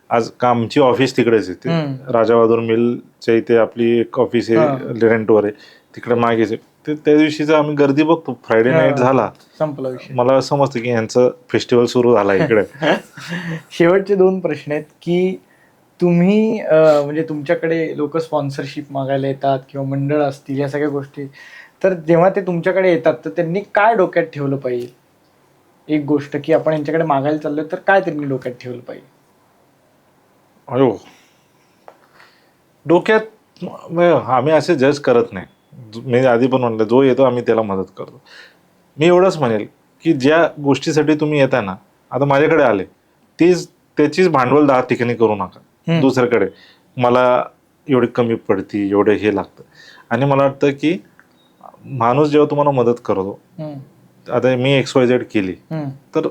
आज का आमची ऑफिस तिकडेच येते, राजा बहादूर मिलच्या इथे आपली एक ऑफिस आहे, रेंटवर आहे, तिकडे मागेच आहे. त्या दिवशीचा आम्ही गर्दी बघतो, फ्रायडे नाईट झाला संपला विषय. मला समजतं की यांचं फेस्टिवल सुरू झाला इकडे. शेवटचे 2 प्रश्न आहेत की तुम्ही म्हणजे तुमच्याकडे लोक स्पॉन्सरशिप मागायला येतात किंवा मंडळ असतील या सगळ्या गोष्टी, तर जेव्हा ते तुमच्याकडे येतात तर त्यांनी काय डोक्यात ठेवलं पाहिजे? एक गोष्ट की आपण यांच्याकडे मागायला चाललोय तर काय त्यांनी डोक्यात ठेवलं पाहिजे? अयो, डोक्यात आम्ही असे जज करत नाही. मी आधी पण म्हणलं, जो येतो आम्ही त्याला मदत करतो. मी एवढंच म्हणेल की ज्या गोष्टीसाठी तुम्ही येता ना, आता माझ्याकडे आले, त्याचीच भांडवल 10 ठिकाणी करू नका. दुसऱ्याकडे मला एवढी कमी पडती, एवढे हे लागतं. आणि मला वाटतं की माणूस जेव्हा तुम्हाला मदत करतो, आता मी XYZ केली, तर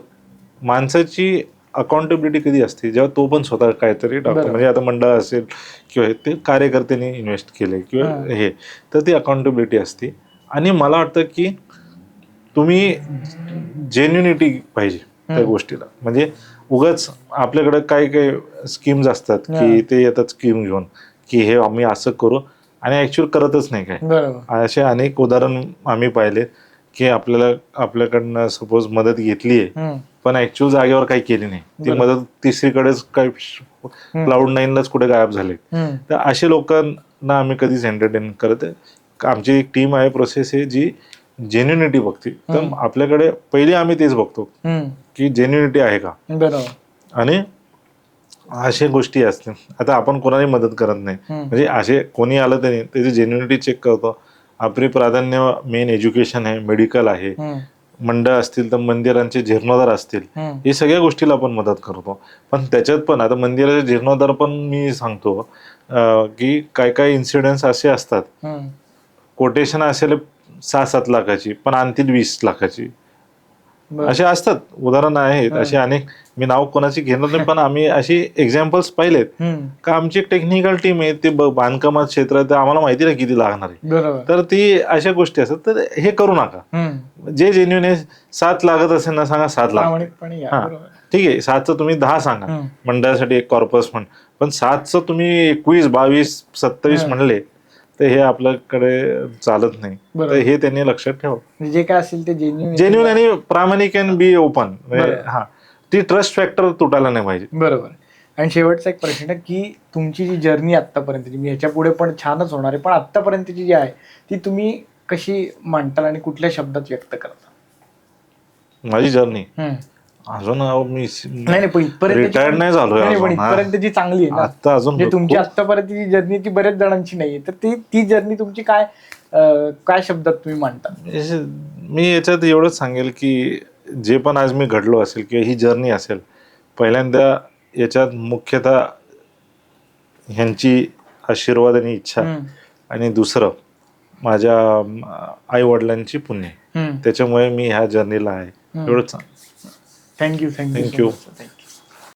माणसाची अकाउंटेबिलिटी कधी असते, जेव्हा तो पण स्वतः काहीतरी टाकतो. म्हणजे आता मंडळ असेल किंवा ते कार्यकर्त्यांनी इन्व्हेस्ट केले किंवा हे, तर ती अकाउंटेबिलिटी असते. आणि मला वाटतं की तुम्ही जेन्युनिटी पाहिजे त्या गोष्टीला. म्हणजे उगाच आपल्याकडे काही काही स्कीम्स असतात की ते येतात स्कीम घेऊन की हे आम्ही असं करू आणि ऍक्च्युअल करतच नाही काय. असे अनेक उदाहरण आम्ही पाहिले की आपल्याकडनं सपोज मदत घेतली आहे पण ऍक्च्युअल जागेवर काही केली नाही, ती मदत तिसरीकडेच काही Cloud9लाच कुठे गायब झाले. तर अशा लोकांना आम्ही कधीच एंटरटेन करत. आमची एक टीम आहे, प्रोसेस आहे जी जेन्युनिटी बघते. तर आपल्याकडे पहिले आम्ही तेच बघतो की जेन्युनिटी आहे का. आणि अशा गोष्टी असतील. आता आपण कोणालाही मदत करत नाही, म्हणजे असे कोणी आलं तरी त्याची जेन्युनिटी चेक करतो. आपली प्राधान्य मेन एज्युकेशन आहे, मेडिकल आहे, मंडळ असतील तर मंदिरांचे जीर्णोद्धार असतील, हे सगळ्या गोष्टीला आपण मदत करतो. पण त्याच्यात पण आता मंदिराचे जीर्णोद्धार पण मी सांगतो की काय काय इन्सिडेंट्स असे असतात, कोटेशन असेल 6-7 लाखाची पण आणतील 20 लाखाची, असे असतात. उदाहरण आहेत असे अनेक, मी नाव कोणाची घेणार नाही, पण आम्ही अशी एक्झाम्पल्स पाहिलेत का आमची एक टेक्निकल टीम आहे, ते बांधकामात क्षेत्रात आम्हाला माहिती नाही किती लागणार आहे, तर ती अशा गोष्टी असतात. तर हे करू नका. जे जेन्युइन आहे, 7 लागत असेल ना सांगा 7 लाख, हा ठीक आहे, 7चं तुम्ही 10 सांगा मंडळासाठी एक कॉर्पस फंड, पण 7चं तुम्ही 21, 22, 27 म्हणले तर हे आपल्याकडे चालत नाही. तर हे त्यांनी लक्षात ठेवा. जे काय असेल ते जेन्युइन आणि प्रामाणिक अँड बी ओपन. हा, ती ट्रस्ट फॅक्टर तुटायला नाही पाहिजे. बरोबर. आणि शेवटचा एक प्रश्न की तुमची जी जर्नी आतापर्यंतची, मी ह्याच्या पुढे पण छानच होणार आहे, पण आतापर्यंतची जी आहे ती तुम्ही कशी मांडताल आणि कुठल्या शब्दात व्यक्त करता? माझी जर्नी अजून मी रिटायर्ड नाही झालो, इथपर्यंतची चांगली आहे आता अजून. तुमची आतापर्यंतची जर्नी ती बऱ्याच जणांची नाहीये, तर ती जर्नी तुमची काय शब्दात तुम्ही मांडता? मी याच्यात एवढंच सांगेल की जे पण आज मी घडलो असेल किंवा ही जर्नी असेल, पहिल्यांदा याच्यात मुख्यतः ह्यांची आशीर्वाद आणि इच्छा, आणि दुसरं माझ्या आई वडिलांची पुण्य, त्याच्यामुळे मी ह्या जर्नीला आहे. एवढंच. थँक्यू.